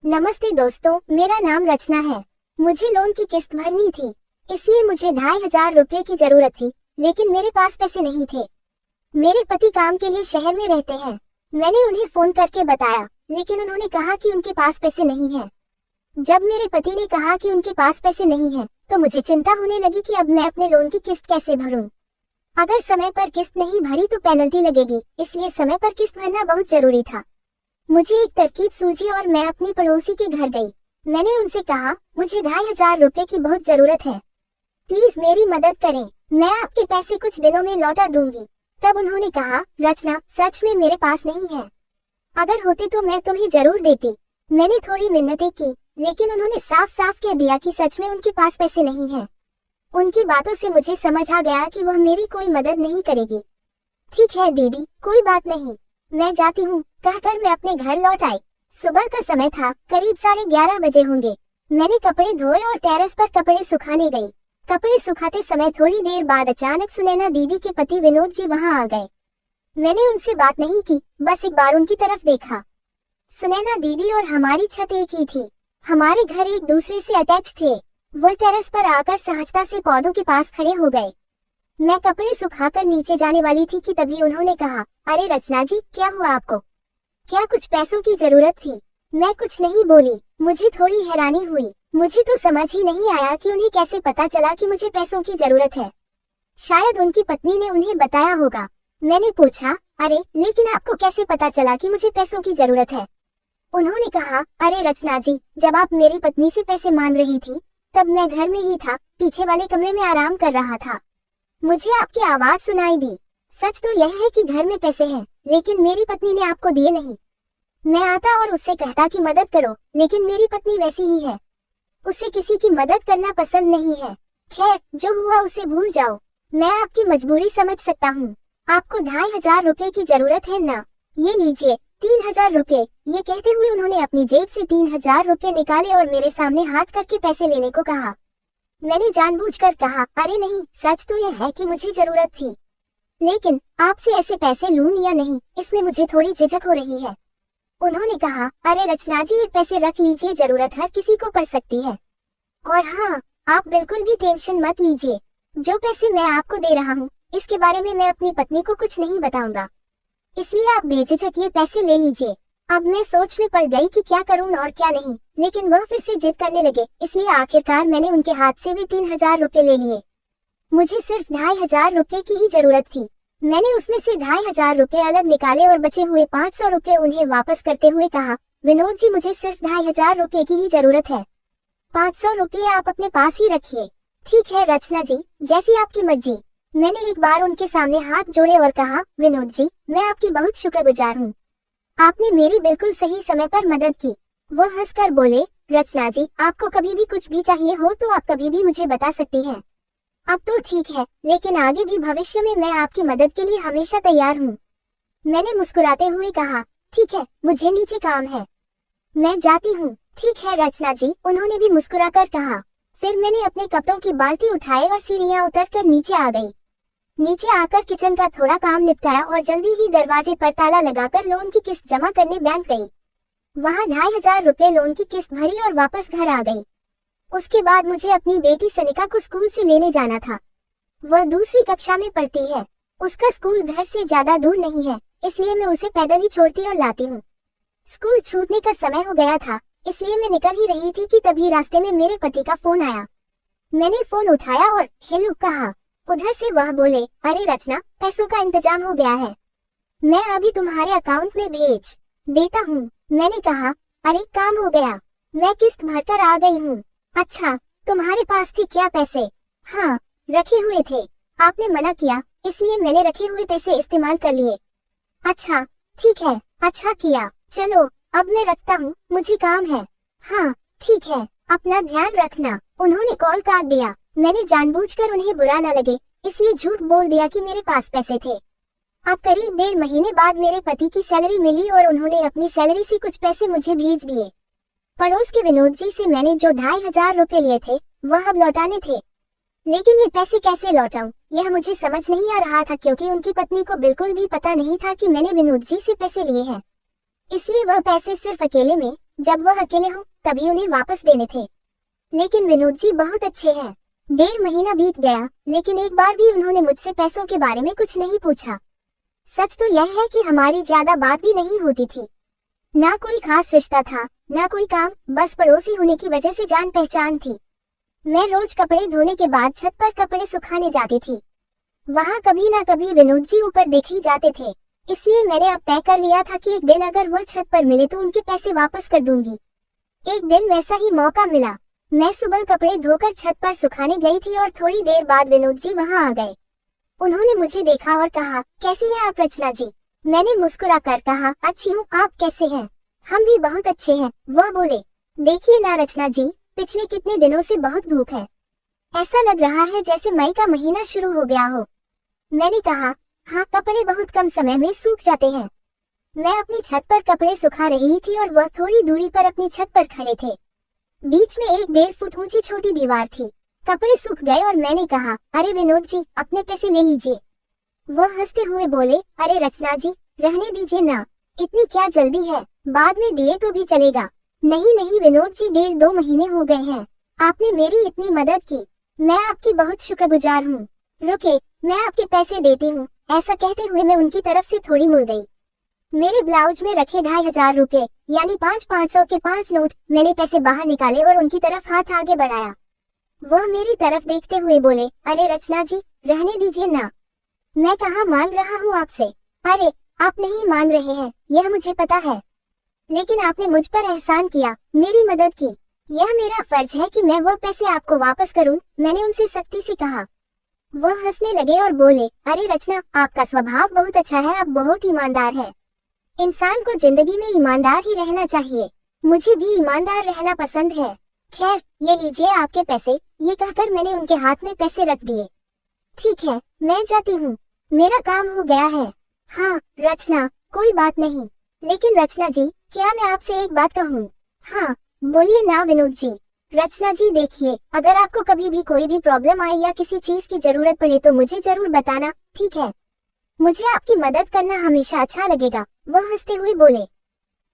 नमस्ते दोस्तों, मेरा नाम रचना है। मुझे लोन की किस्त भरनी थी, इसलिए मुझे 2500 रुपए की जरूरत थी, लेकिन मेरे पास पैसे नहीं थे। मेरे पति काम के लिए शहर में रहते हैं। मैंने उन्हें फोन करके बताया, लेकिन उन्होंने कहा कि उनके पास पैसे नहीं हैं। जब मेरे पति ने कहा कि उनके पास पैसे नहीं हैं, तो मुझे चिंता होने लगी कि अब मैं अपने लोन की किस्त कैसे भरूं। अगर समय पर किस्त नहीं भरी तो पेनल्टी लगेगी, इसलिए समय पर किस्त भरना बहुत जरूरी था। मुझे एक तरकीब सूझी और मैं अपनी पड़ोसी के घर गई। मैंने उनसे कहा, मुझे 2500 रुपए की बहुत जरूरत है, प्लीज मेरी मदद करें, मैं आपके पैसे कुछ दिनों में लौटा दूंगी। तब उन्होंने कहा, रचना सच में मेरे पास नहीं है, अगर होते तो मैं तुम्हें जरूर देती। मैंने थोड़ी मिन्नतें की, लेकिन उन्होंने साफ साफ कह दिया कि सच में उनके पास पैसे नहीं हैं। उनकी बातों से मुझे समझ आ गया कि वह मेरी कोई मदद नहीं करेगी। ठीक है दीदी, कोई बात नहीं, मैं जाती हूँ, कहकर मैं अपने घर लौट आई। सुबह का समय था, करीब 11:30 बजे होंगे। मैंने कपड़े धोए और टेरेस पर कपड़े सुखाने गई। कपड़े सुखाते समय थोड़ी देर बाद अचानक सुनैना दीदी के पति विनोद जी वहां आ गए। मैंने उनसे बात नहीं की, बस एक बार उनकी तरफ देखा। सुनैना दीदी और हमारी छत एक ही थी, हमारे घर एक दूसरे से अटैच थे। वो टेरेस पर आकर सहजता से पौधों के पास खड़े हो गए। मैं कपड़े सुखाकर नीचे जाने वाली थी कि तभी उन्होंने कहा, अरे रचना जी, क्या हुआ आपको? क्या कुछ पैसों की जरूरत थी? मैं कुछ नहीं बोली। मुझे थोड़ी हैरानी हुई, मुझे तो समझ ही नहीं आया कि उन्हें कैसे पता चला कि मुझे पैसों की जरूरत है। शायद उनकी पत्नी ने उन्हें बताया होगा। मैंने पूछा, अरे लेकिन आपको कैसे पता चला कि मुझे पैसों की जरूरत है? उन्होंने कहा, अरे रचना जी, जब आप मेरी पत्नी से पैसे मांग रही थी, तब मैं घर में ही था, पीछे वाले कमरे में आराम कर रहा था। मुझे आपकी आवाज सुनाई दी। सच तो यह है कि घर में पैसे हैं, लेकिन मेरी पत्नी ने आपको दिए नहीं। मैं आता और उससे कहता कि मदद करो, लेकिन मेरी पत्नी वैसी ही है, उसे किसी की मदद करना पसंद नहीं है। खैर, जो हुआ उसे भूल जाओ। मैं आपकी मजबूरी समझ सकता हूँ। आपको 2500 रुपए की जरूरत है ना? ये लीजिए 3000 रुपए। ये कहते हुए उन्होंने अपनी जेब से 3000 रुपए निकाले और मेरे सामने हाथ करके पैसे लेने को कहा। मैंने जानबूझकर कहा, अरे नहीं, सच तो यह है कि मुझे जरूरत थी, लेकिन आपसे ऐसे पैसे लूं या नहीं, इसमें मुझे थोड़ी झिझक हो रही है। उन्होंने कहा, अरे रचना जी, ये पैसे रख लीजिए, जरूरत हर किसी को पड़ सकती है। और हाँ, आप बिल्कुल भी टेंशन मत लीजिए, जो पैसे मैं आपको दे रहा हूँ, इसके बारे में मैं अपनी पत्नी को कुछ नहीं बताऊंगा, इसलिए आप बेझिझक ये पैसे ले लीजिए। अब मैं सोच में पड़ गई कि क्या करूं और क्या नहीं, लेकिन वह फिर से जिद करने लगे, इसलिए आखिरकार मैंने उनके हाथ से भी 3000 रुपए ले लिए। मुझे सिर्फ 2500 रुपए की ही जरूरत थी। मैंने उसमें से 2500 रुपए अलग निकाले और बचे हुए 500 रुपए उन्हें वापस करते हुए कहा, विनोद जी, मुझे सिर्फ 2500 रुपए की ही जरूरत है, 500 रुपए आप अपने पास ही रखिए। ठीक है रचना जी, जैसी आपकी मर्जी। मैंने एक बार उनके सामने हाथ जोड़े और कहा, विनोद जी, मैं आपकी बहुत शुक्रगुजार हूँ, आपने मेरी बिल्कुल सही समय पर मदद की। वो हंसकर बोले, रचना जी, आपको कभी भी कुछ भी चाहिए हो तो आप कभी भी मुझे बता सकती हैं। अब तो ठीक है, लेकिन आगे भी भविष्य में मैं आपकी मदद के लिए हमेशा तैयार हूँ। मैंने मुस्कुराते हुए कहा, ठीक है, मुझे नीचे काम है, मैं जाती हूँ। ठीक है रचना जी, उन्होंने भी मुस्कुराकर कहा। फिर मैंने अपने कपड़ों की बाल्टी उठाई और सीढ़ियाँ उतरकर नीचे आ गई। नीचे आकर किचन का थोड़ा काम निपटाया और जल्दी ही दरवाजे पर ताला लगाकर लोन की किस्त जमा करने बैंक गई। वहाँ 2500 रुपए लोन की किस्त भरी और वापस घर आ गई। उसके बाद मुझे अपनी बेटी सनिका को स्कूल से लेने जाना था। वह दूसरी कक्षा में पढ़ती है। उसका स्कूल घर से ज्यादा दूर नहीं है, इसलिए मैं उसे पैदल ही छोड़ती और लाती हूँ। स्कूल छूटने का समय हो गया था, इसलिए मैं निकल ही रही थी कि तभी रास्ते में मेरे पति का फोन आया। मैंने फोन उठाया और हेलो कहा। उधर से वह बोले, अरे रचना, पैसों का इंतजाम हो गया है, मैं अभी तुम्हारे अकाउंट में भेज देता हूँ। मैंने कहा, अरे काम हो गया, मैं किस्त भरकर आ गई हूँ। अच्छा, तुम्हारे पास थे क्या पैसे? हाँ, रखे हुए थे, आपने मना किया, इसलिए मैंने रखे हुए पैसे इस्तेमाल कर लिए। अच्छा ठीक है, अच्छा किया, चलो अब मैं रखता हूँ, मुझे काम है। हाँ ठीक है, अपना ध्यान रखना। उन्होंने कॉल काट दिया। मैंने जानबूझकर उन्हें बुरा न लगे, इसलिए झूठ बोल दिया कि मेरे पास पैसे थे। अब करीब 1.5 महीने बाद मेरे पति की सैलरी मिली और उन्होंने अपनी सैलरी से कुछ पैसे मुझे भेज दिए। पड़ोस के विनोद जी से मैंने जो 2500 रुपए लिए थे, वह अब लौटाने थे, लेकिन ये पैसे कैसे लौटाऊं, यह मुझे समझ नहीं आ रहा था, क्योंकि उनकी पत्नी को बिल्कुल भी पता नहीं था कि मैंने विनोद जी से पैसे लिए हैं। इसलिए वह पैसे सिर्फ अकेले में जब वह अकेले हों तभी उन्हें वापस देने थे। लेकिन विनोद जी बहुत अच्छे हैं। 1.5 महीना बीत गया लेकिन एक बार भी उन्होंने मुझसे पैसों के बारे में कुछ नहीं पूछा। सच तो यह है कि हमारी ज्यादा बात भी नहीं होती थी। ना कोई खास रिश्ता था, ना कोई काम, बस पड़ोसी होने की वजह से जान पहचान थी। मैं रोज कपड़े धोने के बाद छत पर कपड़े सुखाने जाती थी। वहाँ कभी ना कभी विनोद जी ऊपर देख ही जाते थे, इसलिए मैंने अब तय कर लिया था कि एक दिन अगर वह छत पर मिले तो उनके पैसे वापस कर दूंगी। एक दिन वैसा ही मौका मिला। मैं सुबह कपड़े धोकर छत पर सुखाने गई थी और थोड़ी देर बाद विनोद जी वहाँ आ गए। उन्होंने मुझे देखा और कहा, कैसी हैं आप रचना जी? मैंने मुस्कुरा कर कहा, अच्छी हूँ, आप कैसे हैं? हम भी बहुत अच्छे हैं। वह बोले, देखिए ना रचना जी, पिछले कितने दिनों से बहुत धूप है, ऐसा लग रहा है जैसे मई का महीना शुरू हो गया हो। मैंने कहा, हाँ, कपड़े बहुत कम समय में सूख जाते हैं। मैं अपनी छत पर कपड़े सुखा रही थी और वह थोड़ी दूरी पर अपनी छत पर खड़े थे। बीच में 1-1.5 फुट ऊंची छोटी दीवार थी। कपड़े सूख गए और मैंने कहा, अरे विनोद जी, अपने पैसे ले लीजिए। वह हंसते हुए बोले, अरे रचना जी, रहने दीजिए ना, इतनी क्या जल्दी है, बाद में दिए तो भी चलेगा। नहीं नहीं विनोद जी, 1.5-2 महीने हो गए हैं, आपने मेरी इतनी मदद की, मैं आपकी बहुत शुक्रगुजार हूँ। रुके, मैं आपके पैसे देती हूँ। ऐसा कहते हुए मैं उनकी तरफ से थोड़ी मुड़ गई। मेरे ब्लाउज में रखे 2,500 रुपए यानी 500 के 5 नोट, मैंने पैसे बाहर निकाले और उनकी तरफ हाथ आगे बढ़ाया। वह मेरी तरफ देखते हुए बोले, अरे रचना जी, रहने दीजिए ना, मैं कहाँ मांग रहा हूँ आपसे। अरे आप नहीं मान रहे हैं, यह मुझे पता है, लेकिन आपने मुझ पर एहसान किया, मेरी मदद की, यह मेरा फर्ज है कि मैं वह पैसे आपको वापस करूं, मैंने उनसे सख्ती से कहा। वह हंसने लगे और बोले, अरे रचना, आपका स्वभाव बहुत अच्छा है, आप बहुत ईमानदार है। इंसान को जिंदगी में ईमानदार ही रहना चाहिए, मुझे भी ईमानदार रहना पसंद है। खैर, ये लीजिए आपके पैसे। ये कहकर मैंने उनके हाथ में पैसे रख दिए। ठीक है, मैं जाती हूँ, मेरा काम हो गया है। हाँ रचना, कोई बात नहीं, लेकिन रचना जी, क्या मैं आपसे एक बात कहूँ? हाँ बोलिए ना विनोद जी। रचना जी देखिए, अगर आपको कभी भी कोई भी प्रॉब्लम आए या किसी चीज की जरूरत पड़े तो मुझे जरूर बताना, ठीक है? मुझे आपकी मदद करना हमेशा अच्छा लगेगा। वह हंसते हुए बोले।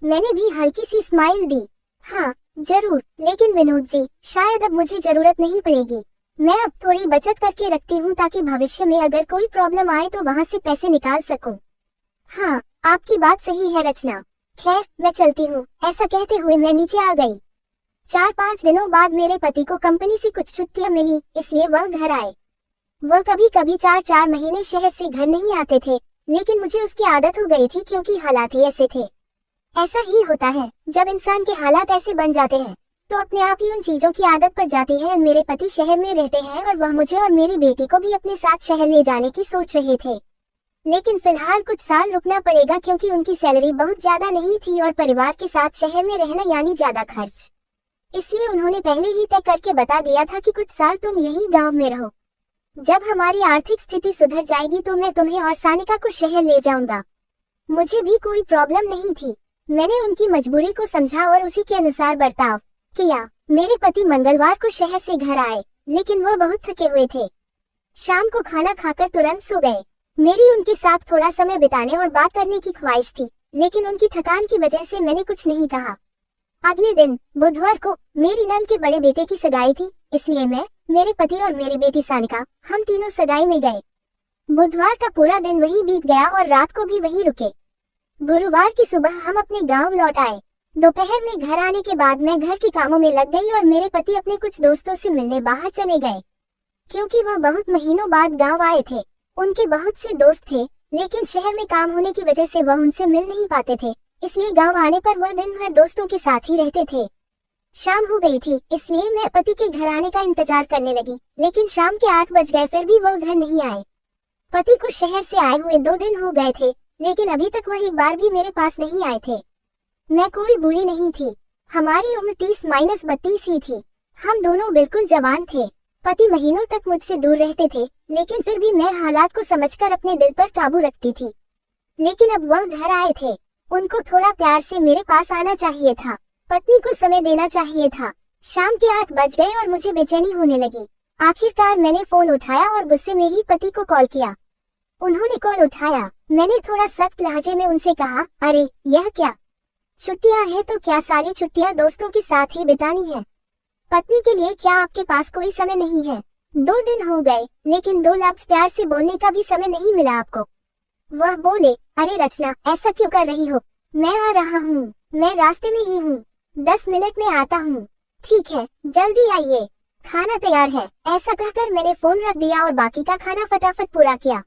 मैंने भी हल्की सी स्माइल दी। हाँ जरूर, लेकिन विनोद जी, शायद अब मुझे जरूरत नहीं पड़ेगी, मैं अब थोड़ी बचत करके रखती हूँ ताकि भविष्य में अगर कोई प्रॉब्लम आए तो वहाँ से पैसे निकाल सकूं। हाँ आपकी बात सही है रचना, खैर मैं चलती हूँ। ऐसा कहते हुए मैं नीचे आ गई। 4-5 दिनों बाद मेरे पति को कंपनी से कुछ छुट्टियां मिली, इसलिए वह घर आए। वह कभी कभी 4-4 महीने शहर से घर नहीं आते थे, लेकिन मुझे उसकी आदत हो गई थी क्योंकि हालात ही ऐसे थे। ऐसा ही होता है, जब इंसान के हालात ऐसे बन जाते हैं तो अपने आप ही उन चीजों की आदत पड़ जाती है। मेरे पति शहर में रहते हैं और वह मुझे और मेरी बेटी को भी अपने साथ शहर ले जाने की सोच रहे थे, लेकिन फिलहाल कुछ साल रुकना पड़ेगा क्योंकि उनकी सैलरी बहुत ज्यादा नहीं थी और परिवार के साथ शहर में रहना यानी ज्यादा खर्च, इसलिए उन्होंने पहले ही तय करके बता दिया था कि कुछ साल तुम यही गांव में रहो, जब हमारी आर्थिक स्थिति सुधर जाएगी तो मैं तुम्हें और सानिका को शहर ले जाऊंगा। मुझे भी कोई प्रॉब्लम नहीं थी, मैंने उनकी मजबूरी को समझा और उसी के अनुसार बर्ताव किया। मेरे पति मंगलवार को शहर से घर आए, लेकिन वह बहुत थके हुए थे। शाम को खाना खाकर तुरंत सो गए। मेरी उनके साथ थोड़ा समय बिताने और बात करने की ख्वाहिश थी, लेकिन उनकी थकान की वजह से मैंने कुछ नहीं कहा। अगले दिन बुधवार को मेरी नंद के बड़े बेटे की सगाई थी, इसलिए मैं, मेरे पति और मेरी बेटी सानिका, हम तीनों सगाई में गए। बुधवार का पूरा दिन वही बीत गया और रात को भी वही रुके। गुरुवार की सुबह हम अपने गांव लौट आए। दोपहर में घर आने के बाद मैं घर के कामों में लग गई और मेरे पति अपने कुछ दोस्तों से मिलने बाहर चले गए, क्योंकि वह बहुत महीनों बाद गांव आए थे। उनके बहुत से दोस्त थे, लेकिन शहर में काम होने की वजह से वह उनसे मिल नहीं पाते थे, इसलिए गांव आने पर वह दिन भर दोस्तों के साथ ही रहते थे। शाम हो गई थी, इसलिए मैं पति के घर आने का इंतजार करने लगी, लेकिन शाम के 8 बज गए फिर भी वह घर नहीं आए। पति को शहर से आए हुए 2 दिन हो गए थे, लेकिन अभी तक वह एक बार भी मेरे पास नहीं आए थे। मैं कोई बूढ़ी नहीं थी, हमारी उम्र 30-32 ही थी। हम दोनों बिल्कुल जवान थे। पति महीनों तक मुझसे दूर रहते थे, लेकिन फिर भी मैं हालात को समझकर अपने दिल पर काबू रखती थी। लेकिन अब वह घर आए थे, उनको थोड़ा प्यार से मेरे पास आना चाहिए था, पत्नी को समय देना चाहिए था। शाम के 8 बज गए और मुझे बेचैनी होने लगी। आखिरकार मैंने फोन उठाया और गुस्से में ही पति को कॉल किया। उन्होंने कॉल उठाया। मैंने थोड़ा सख्त लहजे में उनसे कहा, अरे यह क्या, छुट्टियां हैं तो क्या सारी छुट्टियां दोस्तों के साथ ही बितानी है? पत्नी के लिए क्या आपके पास कोई समय नहीं है? 2 दिन हो गए लेकिन 2 लफ्ज प्यार से बोलने का भी समय नहीं मिला आपको। वह बोले, अरे रचना, ऐसा क्यों कर रही हो? मैं आ रहा हूँ, मैं रास्ते में ही हूँ, 10 मिनट में आता हूँ। ठीक है, जल्दी आइए, खाना तैयार है। ऐसा कहकर मैंने फोन रख दिया और बाकी का खाना फटाफट पूरा किया।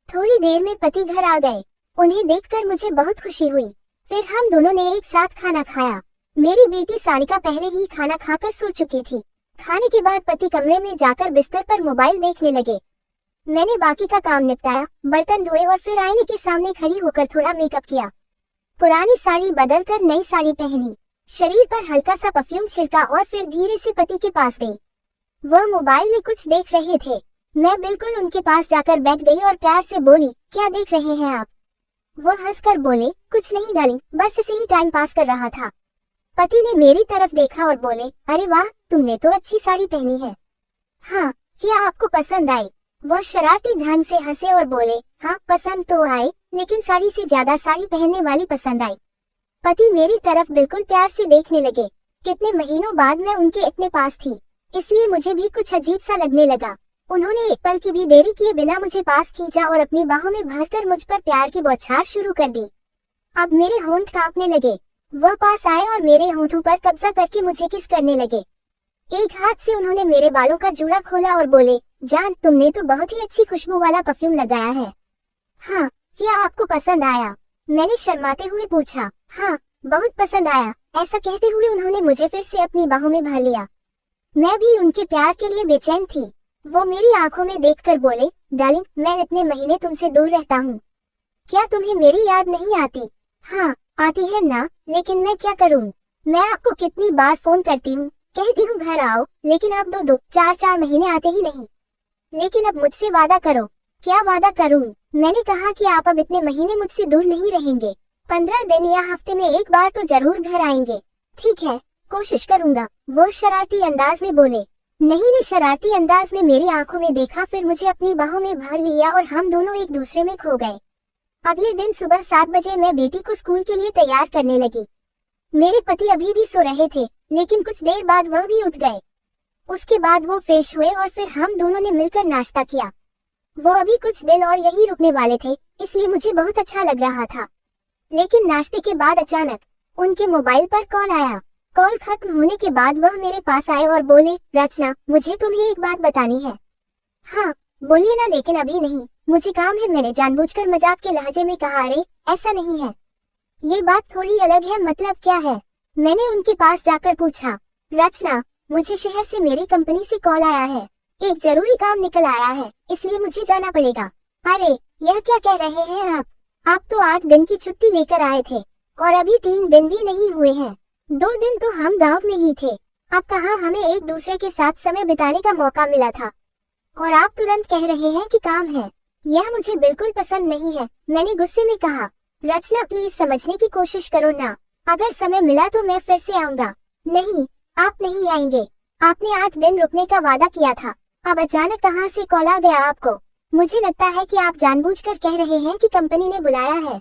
थोड़ी देर में पति घर आ गए। उन्हें देखकर मुझे बहुत खुशी हुई। फिर हम दोनों ने एक साथ खाना खाया। मेरी बेटी सानिका पहले ही खाना खाकर सो चुकी थी। खाने के बाद पति कमरे में जाकर बिस्तर पर मोबाइल देखने लगे। मैंने बाकी का काम निपटाया, बर्तन धोए और फिर आईने के सामने खड़ी होकर थोड़ा मेकअप किया। पुरानी साड़ी बदलकर नई साड़ी पहनी, शरीर पर हल्का सा परफ्यूम छिड़का और फिर धीरे से पति के पास गई। वह मोबाइल में कुछ देख रहे थे। मैं बिल्कुल उनके पास जाकर बैठ गई और प्यार से बोली, क्या देख रहे हैं आप? वह हंसकर बोले, कुछ नहीं डार्लिंग, बस ऐसे ही टाइम पास कर रहा था। पति ने मेरी तरफ देखा और बोले, अरे वाह, तुमने तो अच्छी साड़ी पहनी है। हाँ, क्या आपको पसंद आई? वह शरारती ढंग से हंसे और बोले, हाँ पसंद तो आई, लेकिन साड़ी से ज्यादा साड़ी पहनने वाली पसंद आई। पति मेरी तरफ बिल्कुल प्यार से देखने लगे। कितने महीनों बाद मैं उनके इतने पास थी, इसलिए मुझे भी कुछ अजीब सा लगने लगा। उन्होंने एक पल की भी देरी किए बिना मुझे पास खींचा और अपनी बाहों में भरकर मुझ पर प्यार की बौछार शुरू कर दी। अब मेरे होंठ कांपने लगे। वह पास आए और मेरे होंठों पर कब्जा करके मुझे किस करने लगे। एक हाथ से उन्होंने मेरे बालों का जूड़ा खोला और बोले, जान, तुमने तो बहुत ही अच्छी खुशबू वाला परफ्यूम लगाया है। हाँ, क्या आपको पसंद आया? मैंने शर्माते हुए पूछा। हाँ, बहुत पसंद आया। ऐसा कहते हुए उन्होंने मुझे फिर से अपनी बाहों में भर लिया। मैं भी उनके प्यार के लिए बेचैन थी। वो मेरी आंखों में देखकर बोले, डार्लिंग, मैं इतने महीने तुमसे दूर रहता हूँ, क्या तुम्हें मेरी याद नहीं आती? हाँ, आती है ना, लेकिन मैं क्या करूँ? मैं आपको कितनी बार फोन करती हूँ, कहती हूँ घर आओ, लेकिन आप 2-2, 4-4 महीने आते ही नहीं। लेकिन अब मुझसे वादा करो। क्या वादा करूँ? मैंने कहा कि आप अब इतने महीने मुझसे दूर नहीं रहेंगे। 15 दिन या हफ्ते में एक बार तो जरूर घर आएंगे। ठीक है, कोशिश करूंगा, वो शरारती अंदाज में बोले। नहीं ने शरारती अंदाज में मेरी आंखों में देखा, फिर मुझे अपनी बाहों में भर लिया और हम दोनों एक दूसरे में खो गए। अगले दिन सुबह 7 बजे मैं बेटी को स्कूल के लिए तैयार करने लगी। मेरे पति अभी भी सो रहे थे, लेकिन कुछ देर बाद वह भी उठ गए। उसके बाद वो फ्रेश हुए और फिर हम दोनों ने मिलकर नाश्ता किया। वो अभी कुछ दिन और यही रुकने वाले थे, इसलिए मुझे बहुत अच्छा लग रहा था। लेकिन नाश्ते के बाद अचानक उनके मोबाइल पर कॉल आया। कॉल खत्म होने के बाद वह मेरे पास आए और बोले, रचना, मुझे तुम्हें एक बात बतानी है। हाँ, बोलिए ना, लेकिन अभी नहीं, मुझे काम है। मैंने जानबूझकर मजाक के लहजे में कहा, अरे ऐसा नहीं है, ये बात थोड़ी अलग है। मतलब क्या है? मैंने उनके पास जाकर पूछा। रचना, मुझे शहर से मेरी कंपनी से कॉल आया है, एक जरूरी काम निकल आया है, इसलिए मुझे जाना पड़ेगा। अरे यह क्या कह रहे हैं आप तो 8 दिन की छुट्टी लेकर आए थे और अभी 3 दिन भी नहीं हुए हैं। 2 दिन तो हम गाँव में ही थे। अब कहाँ हमें एक दूसरे के साथ समय बिताने का मौका मिला था, और आप तुरंत कह रहे हैं कि काम है। यह मुझे बिल्कुल पसंद नहीं है। मैंने गुस्से में कहा। रचना, प्लीज समझने की कोशिश करो ना, अगर समय मिला तो मैं फिर से आऊंगा। नहीं, आप नहीं आएंगे। आपने 8 दिन रुकने का वादा किया था, अब अचानक कहाँ से कॉल आ गया आपको? मुझे लगता है कि आप जानबूझकर कह रहे हैं कि कंपनी ने बुलाया है।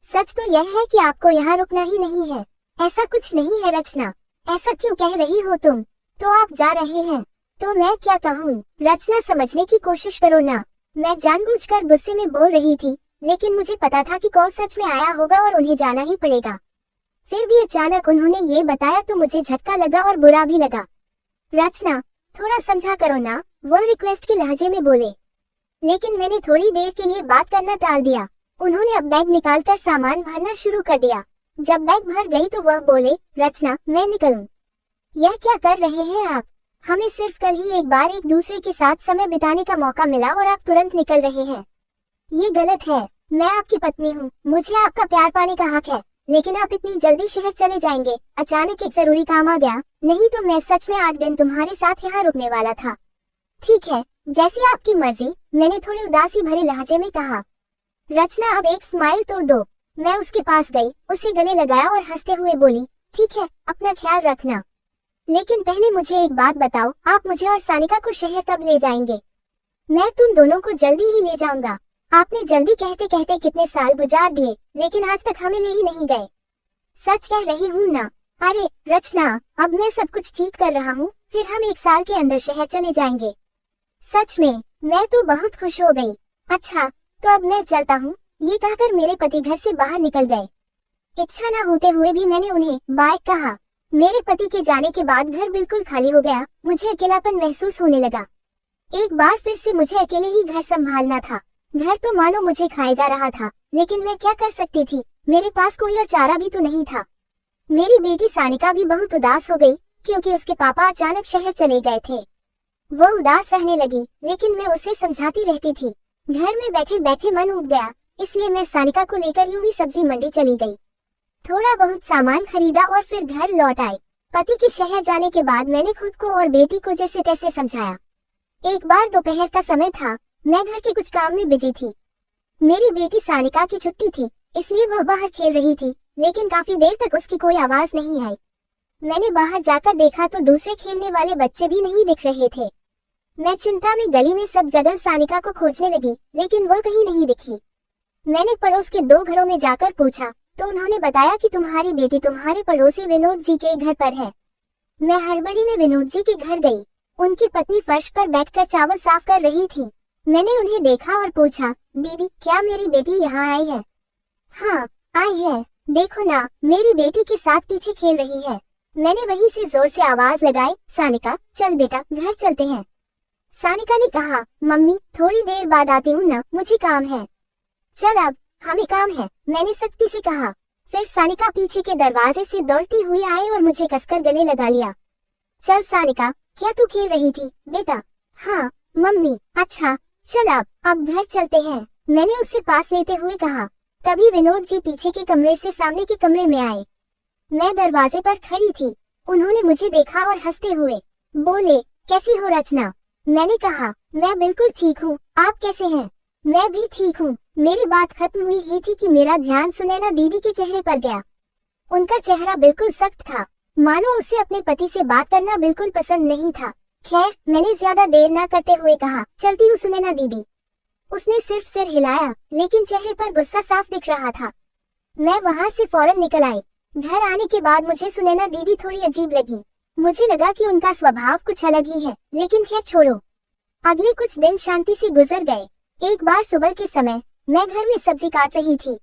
सच तो यह है कि आपको यहाँ रुकना ही नहीं है। ऐसा कुछ नहीं है रचना, ऐसा क्यों कह रही हो तुम? तो आप जा रहे हैं तो मैं क्या कहूँ? रचना, समझने की कोशिश करो ना। मैं जानबूझकर गुस्से में बोल रही थी, लेकिन मुझे पता था कि कॉल सच में आया होगा और उन्हें जाना ही पड़ेगा। फिर भी अचानक उन्होंने ये बताया तो मुझे झटका लगा और बुरा भी लगा। रचना, थोड़ा समझा करो ना, वह रिक्वेस्ट के लहजे में बोले। लेकिन मैंने थोड़ी देर के लिए बात करना टाल दिया। उन्होंने अब बैग निकालकर सामान भरना शुरू कर दिया। जब बैग भर गई तो वह बोले, रचना, मैं निकलूं? यह क्या कर रहे हैं आप? हमें सिर्फ कल ही एक बार एक दूसरे के साथ समय बिताने का मौका मिला और आप तुरंत निकल रहे हैं। ये गलत है। मैं आपकी पत्नी हूँ, मुझे आपका प्यार पाने का हक है, लेकिन आप इतनी जल्दी शहर चले जाएंगे? अचानक एक जरूरी काम आ गया, नहीं तो मैं सच में 8 दिन तुम्हारे साथ यहाँ रुकने वाला था। ठीक है, जैसी आपकी मर्जी, मैंने थोड़ी उदासी भरे लहजे में कहा। रचना, अब एक स्माइल तो दो। मैं उसके पास गई, उसे गले लगाया और हंसते हुए बोली, ठीक है, अपना ख्याल रखना। लेकिन पहले मुझे एक बात बताओ, आप मुझे और सानिका को शहर कब ले जाएंगे? मैं तुम दोनों को जल्दी ही ले जाऊंगा। आपने जल्दी कहते कहते कितने साल गुजार दिए, लेकिन आज तक हमें ले ही नहीं गए। सच कह रही हूँ ना? अरे रचना, अब मैं सब कुछ ठीक कर रहा हूँ, फिर हम 1 साल के अंदर शहर चले जाएंगे। सच में? मैं तो बहुत खुश हो गई। अच्छा, तो अब मैं चलता हूँ। ये कहकर मेरे पति घर से बाहर निकल गए। इच्छा न होते हुए भी मैंने उन्हें बाय कहा। मेरे पति के जाने के बाद घर बिल्कुल खाली हो गया। मुझे अकेलापन महसूस होने लगा। एक बार फिर से मुझे अकेले ही घर संभालना था। घर तो मानो मुझे खाए जा रहा था, लेकिन मैं क्या कर सकती थी? मेरे पास कोई और चारा भी तो नहीं था। मेरी बेटी सानिका भी बहुत उदास हो गई, क्योंकि उसके पापा अचानक शहर चले गए थे। वो उदास रहने लगी, लेकिन मैं उसे समझाती रहती थी। घर में बैठे बैठे मन उब गया, इसलिए मैं सानिका को लेकर यूं ही सब्जी मंडी चली गई। थोड़ा बहुत सामान खरीदा और फिर घर लौट आई। पति के शहर जाने के बाद मैंने खुद को और बेटी को जैसे तैसे समझाया। एक बार दोपहर का समय था, मैं घर के कुछ काम में बिजी थी। मेरी बेटी सानिका की छुट्टी थी, इसलिए वह बाहर खेल रही थी, लेकिन काफी देर तक उसकी कोई आवाज नहीं आई। मैंने बाहर जाकर देखा तो दूसरे खेलने वाले बच्चे भी नहीं दिख रहे थे। मैं चिंता में गली में सब जगह सानिका को खोजने लगी, लेकिन वह कहीं नहीं दिखी। मैंने पड़ोस के 2 घरों में जाकर पूछा, तो उन्होंने बताया कि तुम्हारी बेटी तुम्हारे पड़ोसी विनोद जी के घर पर है। मैं हड़बड़ी में विनोद जी के घर गई। उनकी पत्नी फर्श पर बैठकर चावल साफ कर रही थी। मैंने उन्हें देखा और पूछा, दीदी क्या मेरी बेटी यहाँ आई है? हाँ आई है, देखो ना, मेरी बेटी के साथ पीछे खेल रही है। मैंने वहीं से जोर से आवाज लगाई, सानिका चल बेटा घर चलते हैं। सानिका ने कहा, मम्मी थोड़ी देर बाद आती हूँ ना, मुझे काम है। चल अब, हमें काम है, मैंने सख्ती से कहा। फिर सानिका पीछे के दरवाजे से दौड़ती हुई आई और मुझे कसकर गले लगा लिया। चल सानिका, क्या तू खेल रही थी बेटा? हाँ मम्मी। अच्छा चल अब घर चलते हैं, मैंने उससे पास लेते हुए कहा। तभी विनोद जी पीछे के कमरे से सामने के कमरे में आए। मैं दरवाजे पर खड़ी थी। उन्होंने मुझे देखा और हंसते हुए बोले, कैसी हो रचना? मैंने कहा, मैं बिल्कुल ठीक हूँ, आप कैसे हैं? मैं भी ठीक हूँ। मेरी बात खत्म हुई ही थी कि मेरा ध्यान सुनैना दीदी के चेहरे पर गया। उनका चेहरा बिल्कुल सख्त था, मानो उसे अपने पति से बात करना बिल्कुल पसंद नहीं था। खैर, मैंने ज्यादा देर न करते हुए कहा, चलती हूँ सुनैना दीदी। उसने सिर्फ सिर हिलाया, लेकिन चेहरे पर गुस्सा साफ दिख रहा था। मैं वहाँ से फौरन निकल आई। घर आने के बाद मुझे सुनैना दीदी थोड़ी अजीब लगी। मुझे लगा कि उनका स्वभाव कुछ अलग ही है, लेकिन खैर छोड़ो। अगले कुछ दिन शांति से गुजर गए। एक बार सुबह के समय मैं घर में सब्जी काट रही थी,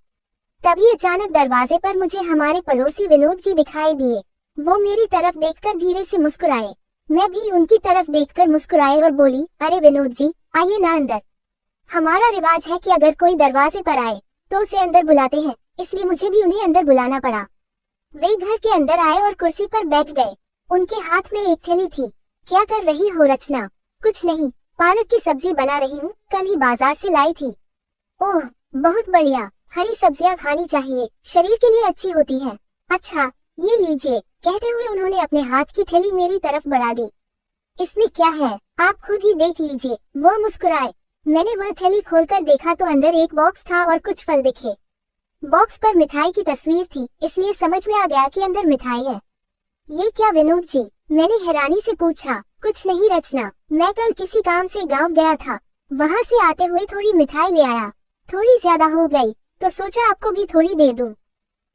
तभी अचानक दरवाजे पर मुझे हमारे पड़ोसी विनोद जी दिखाई दिए। वो मेरी तरफ देखकर धीरे से मुस्कुराए। मैं भी उनकी तरफ देखकर मुस्कुराए और बोली, अरे विनोद जी आइए ना अंदर। हमारा रिवाज है कि अगर कोई दरवाजे पर आए तो उसे अंदर बुलाते हैं, इसलिए मुझे भी उन्हें अंदर बुलाना पड़ा। वे घर के अंदर आए और कुर्सी पर बैठ गए। उनके हाथ में एक थैली थी। क्या कर रही हो रचना? कुछ नहीं, पालक की सब्जी बना रही हूँ, कल ही बाजार से लाई थी। ओह बहुत बढ़िया, हरी सब्जियाँ खानी चाहिए, शरीर के लिए अच्छी होती है। अच्छा ये लीजिए, कहते हुए उन्होंने अपने हाथ की थैली मेरी तरफ बढ़ा दी। इसमें क्या है, आप खुद ही देख लीजिए, वो मुस्कुराए। मैंने वह थैली खोलकर देखा तो अंदर एक बॉक्स था और कुछ फल दिखे। बॉक्स पर मिठाई की तस्वीर थी, इसलिए समझ में आ गया कि अंदर मिठाई है। ये क्या विनोद जी? मैंने हैरानी से पूछा। कुछ नहीं रचना, मैं कल किसी काम से गांव गया था, वहां से आते हुए थोड़ी मिठाई ले आया। थोड़ी ज्यादा हो गई तो सोचा आपको भी थोड़ी दे दूं।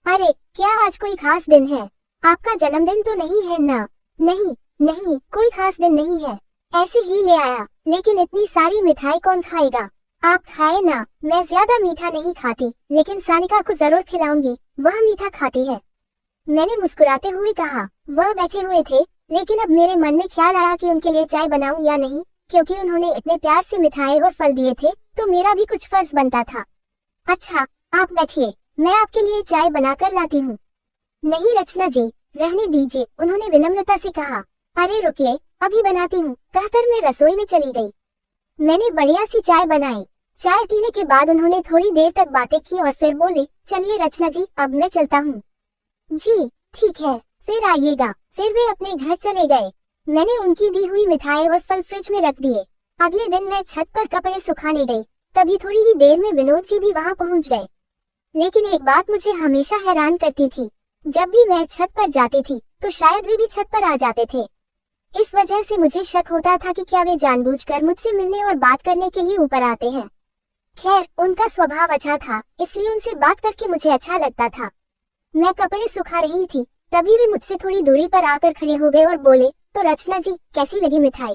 अरे क्या आज कोई खास दिन है? आपका जन्मदिन तो नहीं है ना? नहीं नहीं, कोई खास दिन नहीं है, ऐसे ही ले आया। लेकिन इतनी सारी मिठाई कौन खाएगा? आप खाए ना, मैं ज्यादा मीठा नहीं खाती, लेकिन सानिका को जरूर खिलाऊंगी, वह मीठा खाती है। मैंने मुस्कुराते हुए कहा। वह बैठे हुए थे, लेकिन अब मेरे मन में ख्याल आया कि उनके लिए चाय बनाऊं या नहीं, क्योंकि उन्होंने इतने प्यार से मिठाई और फल दिए थे, तो मेरा भी कुछ फर्ज बनता था। अच्छा आप बैठिए, मैं आपके लिए चाय बनाकर लाती हूँ। नहीं रचना जी, रहने दीजिए, उन्होंने विनम्रता से कहा। अरे रुकिए, अभी बनाती हूँ, कहकर मैं रसोई में चली गई। मैंने बढ़िया सी चाय बनाई। चाय पीने के बाद उन्होंने थोड़ी देर तक बातें की और फिर बोले, चलिए रचना जी अब मैं चलता हूँ। जी ठीक है, फिर आइएगा। फिर वे अपने घर चले गए। मैंने उनकी दी हुई मिठाई और फल फ्रिज में रख दिए। अगले दिन मैं छत पर कपड़े सुखाने गई, तभी थोड़ी ही देर में विनोद जी भी वहाँ पहुँच गए। लेकिन एक बात मुझे हमेशा हैरान करती थी, जब भी मैं छत पर जाती थी तो शायद वे भी छत पर आ जाते थे। इस वजह से मुझे शक होता था कि क्या वे जानबूझकर मुझसे मिलने और बात करने के लिए ऊपर आते हैं। खैर, उनका स्वभाव अच्छा था, इसलिए उनसे बात करके मुझे अच्छा लगता था। मैं कपड़े सुखा रही थी, तभी वे मुझसे थोड़ी दूरी पर आकर खड़े हो गए और बोले, तो रचना जी कैसी लगी मिठाई,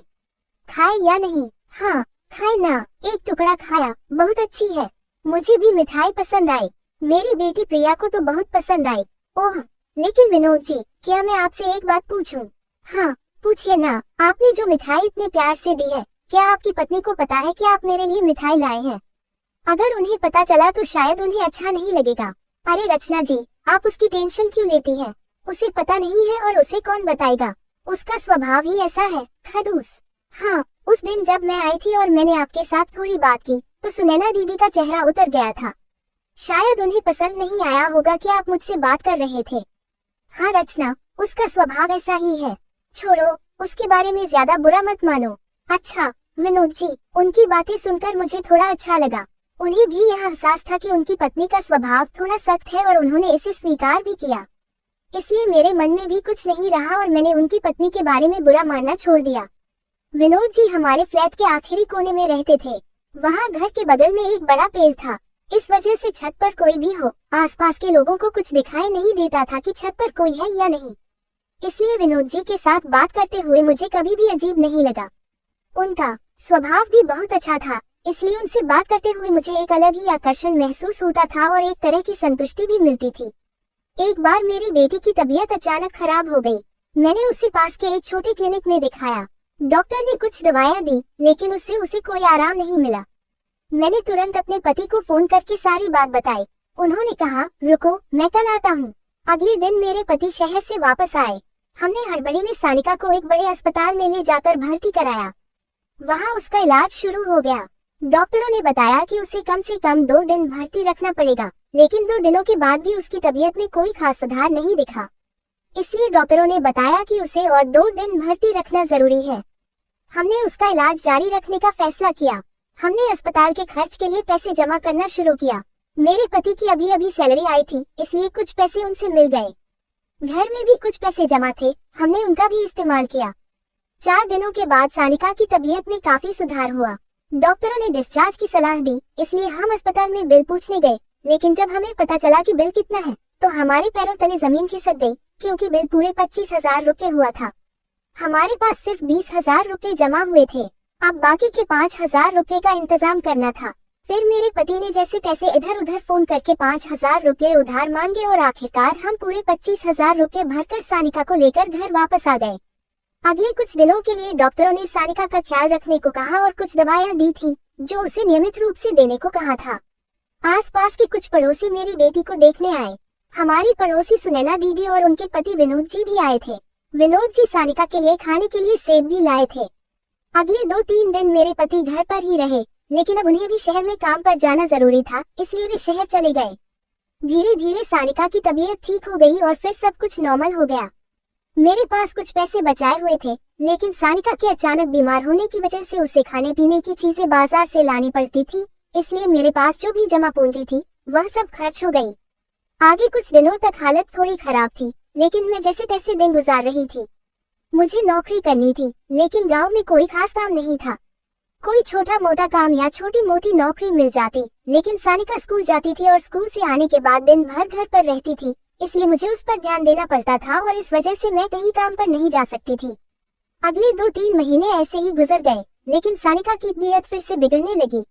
खाए या नहीं? हाँ खाए ना, एक टुकड़ा खाया, बहुत अच्छी है। मुझे भी मिठाई पसंद आई, मेरी बेटी प्रिया को तो बहुत पसंद आई। ओह लेकिन विनोद जी, क्या मैं आपसे एक बात पूछूं? हाँ पूछिए ना। आपने जो मिठाई इतने प्यार से दी है, क्या आपकी पत्नी को पता है कि आप मेरे लिए मिठाई लाए हैं? अगर उन्हें पता चला तो शायद उन्हें अच्छा नहीं लगेगा। अरे रचना जी, आप उसकी टेंशन क्यों लेती हैं? उसे पता नहीं है और उसे कौन बताएगा? उसका स्वभाव ही ऐसा है, खड़ूस। हाँ, उस दिन जब मैं आई थी और मैंने आपके साथ थोड़ी बात की, तो सुनैना दीदी का चेहरा उतर गया था। शायद उन्हें पसंद नहीं आया होगा कि आप मुझसे बात कर रहे थे। हाँ रचना, उसका स्वभाव ऐसा ही है। छोड़ो, उसके बारे में ज्यादा बुरा मत मानो। अच्छा विनोद जी, उनकी बातें सुनकर मुझे थोड़ा अच्छा लगा। उन्हें भी यह एहसास था कि उनकी पत्नी का स्वभाव थोड़ा सख्त है और उन्होंने इसे स्वीकार भी किया। इसलिए मेरे मन में भी कुछ नहीं रहा और मैंने उनकी पत्नी के बारे में बुरा मानना छोड़ दिया। विनोद जी हमारे फ्लैट के आखिरी कोने में रहते थे। वहाँ घर के बगल में एक बड़ा पेड़ था। इस वजह से छत पर कोई भी हो, आसपास के लोगों को कुछ दिखाई नहीं देता था कि छत पर कोई है या नहीं। इसलिए विनोद जी के साथ बात करते हुए मुझे कभी भी अजीब नहीं लगा। उनका स्वभाव भी बहुत अच्छा था, इसलिए उनसे बात करते हुए मुझे एक अलग ही आकर्षण महसूस होता था और एक तरह की संतुष्टि भी मिलती थी। एक बार मेरी बेटी की तबीयत अचानक खराब हो गई। मैंने उसे पास के एक छोटे क्लिनिक में दिखाया। डॉक्टर ने कुछ दवाइयां दी, लेकिन उससे उसे कोई आराम नहीं मिला। मैंने तुरंत अपने पति को फोन करके सारी बात बताई। उन्होंने कहा, रुको मैं कल आता हूँ। अगले दिन मेरे पति शहर से वापस आए। हमने हड़बड़ी में सानिका को एक बड़े अस्पताल में ले जाकर भर्ती कराया। वहाँ उसका इलाज शुरू हो गया। डॉक्टरों ने बताया कि उसे कम से कम 2 दिन भर्ती रखना पड़ेगा, लेकिन 2 दिनों के बाद भी उसकी तबीयत में कोई खास सुधार नहीं दिखा। इसलिए डॉक्टरों ने बताया कि उसे और 2 दिन भर्ती रखना जरूरी है। हमने उसका इलाज जारी रखने का फैसला किया। हमने अस्पताल के खर्च के लिए पैसे जमा करना शुरू किया। मेरे पति की अभी अभी सैलरी आई थी, इसलिए कुछ पैसे उनसे मिल गए। घर में भी कुछ पैसे जमा थे, हमने उनका भी इस्तेमाल किया। 4 दिनों के बाद सानिका की तबीयत में काफी सुधार हुआ। डॉक्टरों ने डिस्चार्ज की सलाह दी, इसलिए हम अस्पताल में बिल पूछने गए। लेकिन जब हमें पता चला कि बिल कितना है, तो हमारे पैरों तले जमीन खिसक गई, क्योंकि बिल पूरे 25,000 रुपए हुआ था। हमारे पास सिर्फ 20,000 रुपए जमा हुए थे। अब बाकी के 5,000 रुपए का इंतजाम करना था। फिर मेरे पति ने जैसे तैसे इधर उधर फोन करके 5,000 रुपए उधार मांगे और आखिरकार हम पूरे 25,000 रुपए भरकर सानिका को लेकर घर वापस आ गए। अगले कुछ दिनों के लिए डॉक्टरों ने सानिका का ख्याल रखने को कहा और कुछ दवाइयां दी थी, जो उसे नियमित रूप से देने को कहा था। आसपास के कुछ पड़ोसी मेरी बेटी को देखने आए। हमारी पड़ोसी सुनैना दीदी और उनके पति विनोद जी भी आए थे। विनोद जी सानिका के लिए खाने के लिए सेब भी लाए थे। अगले 2-3 दिन मेरे पति घर पर ही रहे, लेकिन अब उन्हें भी शहर में काम पर जाना जरूरी था, इसलिए वे शहर चले गए। धीरे धीरे सानिका की तबीयत ठीक हो गई और फिर सब कुछ नॉर्मल हो गया। मेरे पास कुछ पैसे बचाए हुए थे, लेकिन सानिका के अचानक बीमार होने की वजह से उसे खाने पीने की चीजें बाजार से लानी पड़ती थी, इसलिए मेरे पास जो भी जमा पूंजी थी वह सब खर्च हो गई। आगे कुछ दिनों तक हालत थोड़ी खराब थी, लेकिन मैं जैसे तैसे दिन गुजार रही थी। मुझे नौकरी करनी थी, लेकिन गांव में कोई खास काम नहीं था। कोई छोटा मोटा काम या छोटी मोटी नौकरी मिल जाती, लेकिन सानिका स्कूल जाती थी और स्कूल से आने के बाद दिन भर घर पर रहती थी, इसलिए मुझे उस पर ध्यान देना पड़ता था और इस वजह से मैं कहीं काम पर नहीं जा सकती थी। अगले 2-3 महीने ऐसे ही गुजर गए, लेकिन सानिका की तबीयत फिर से बिगड़ने लगी।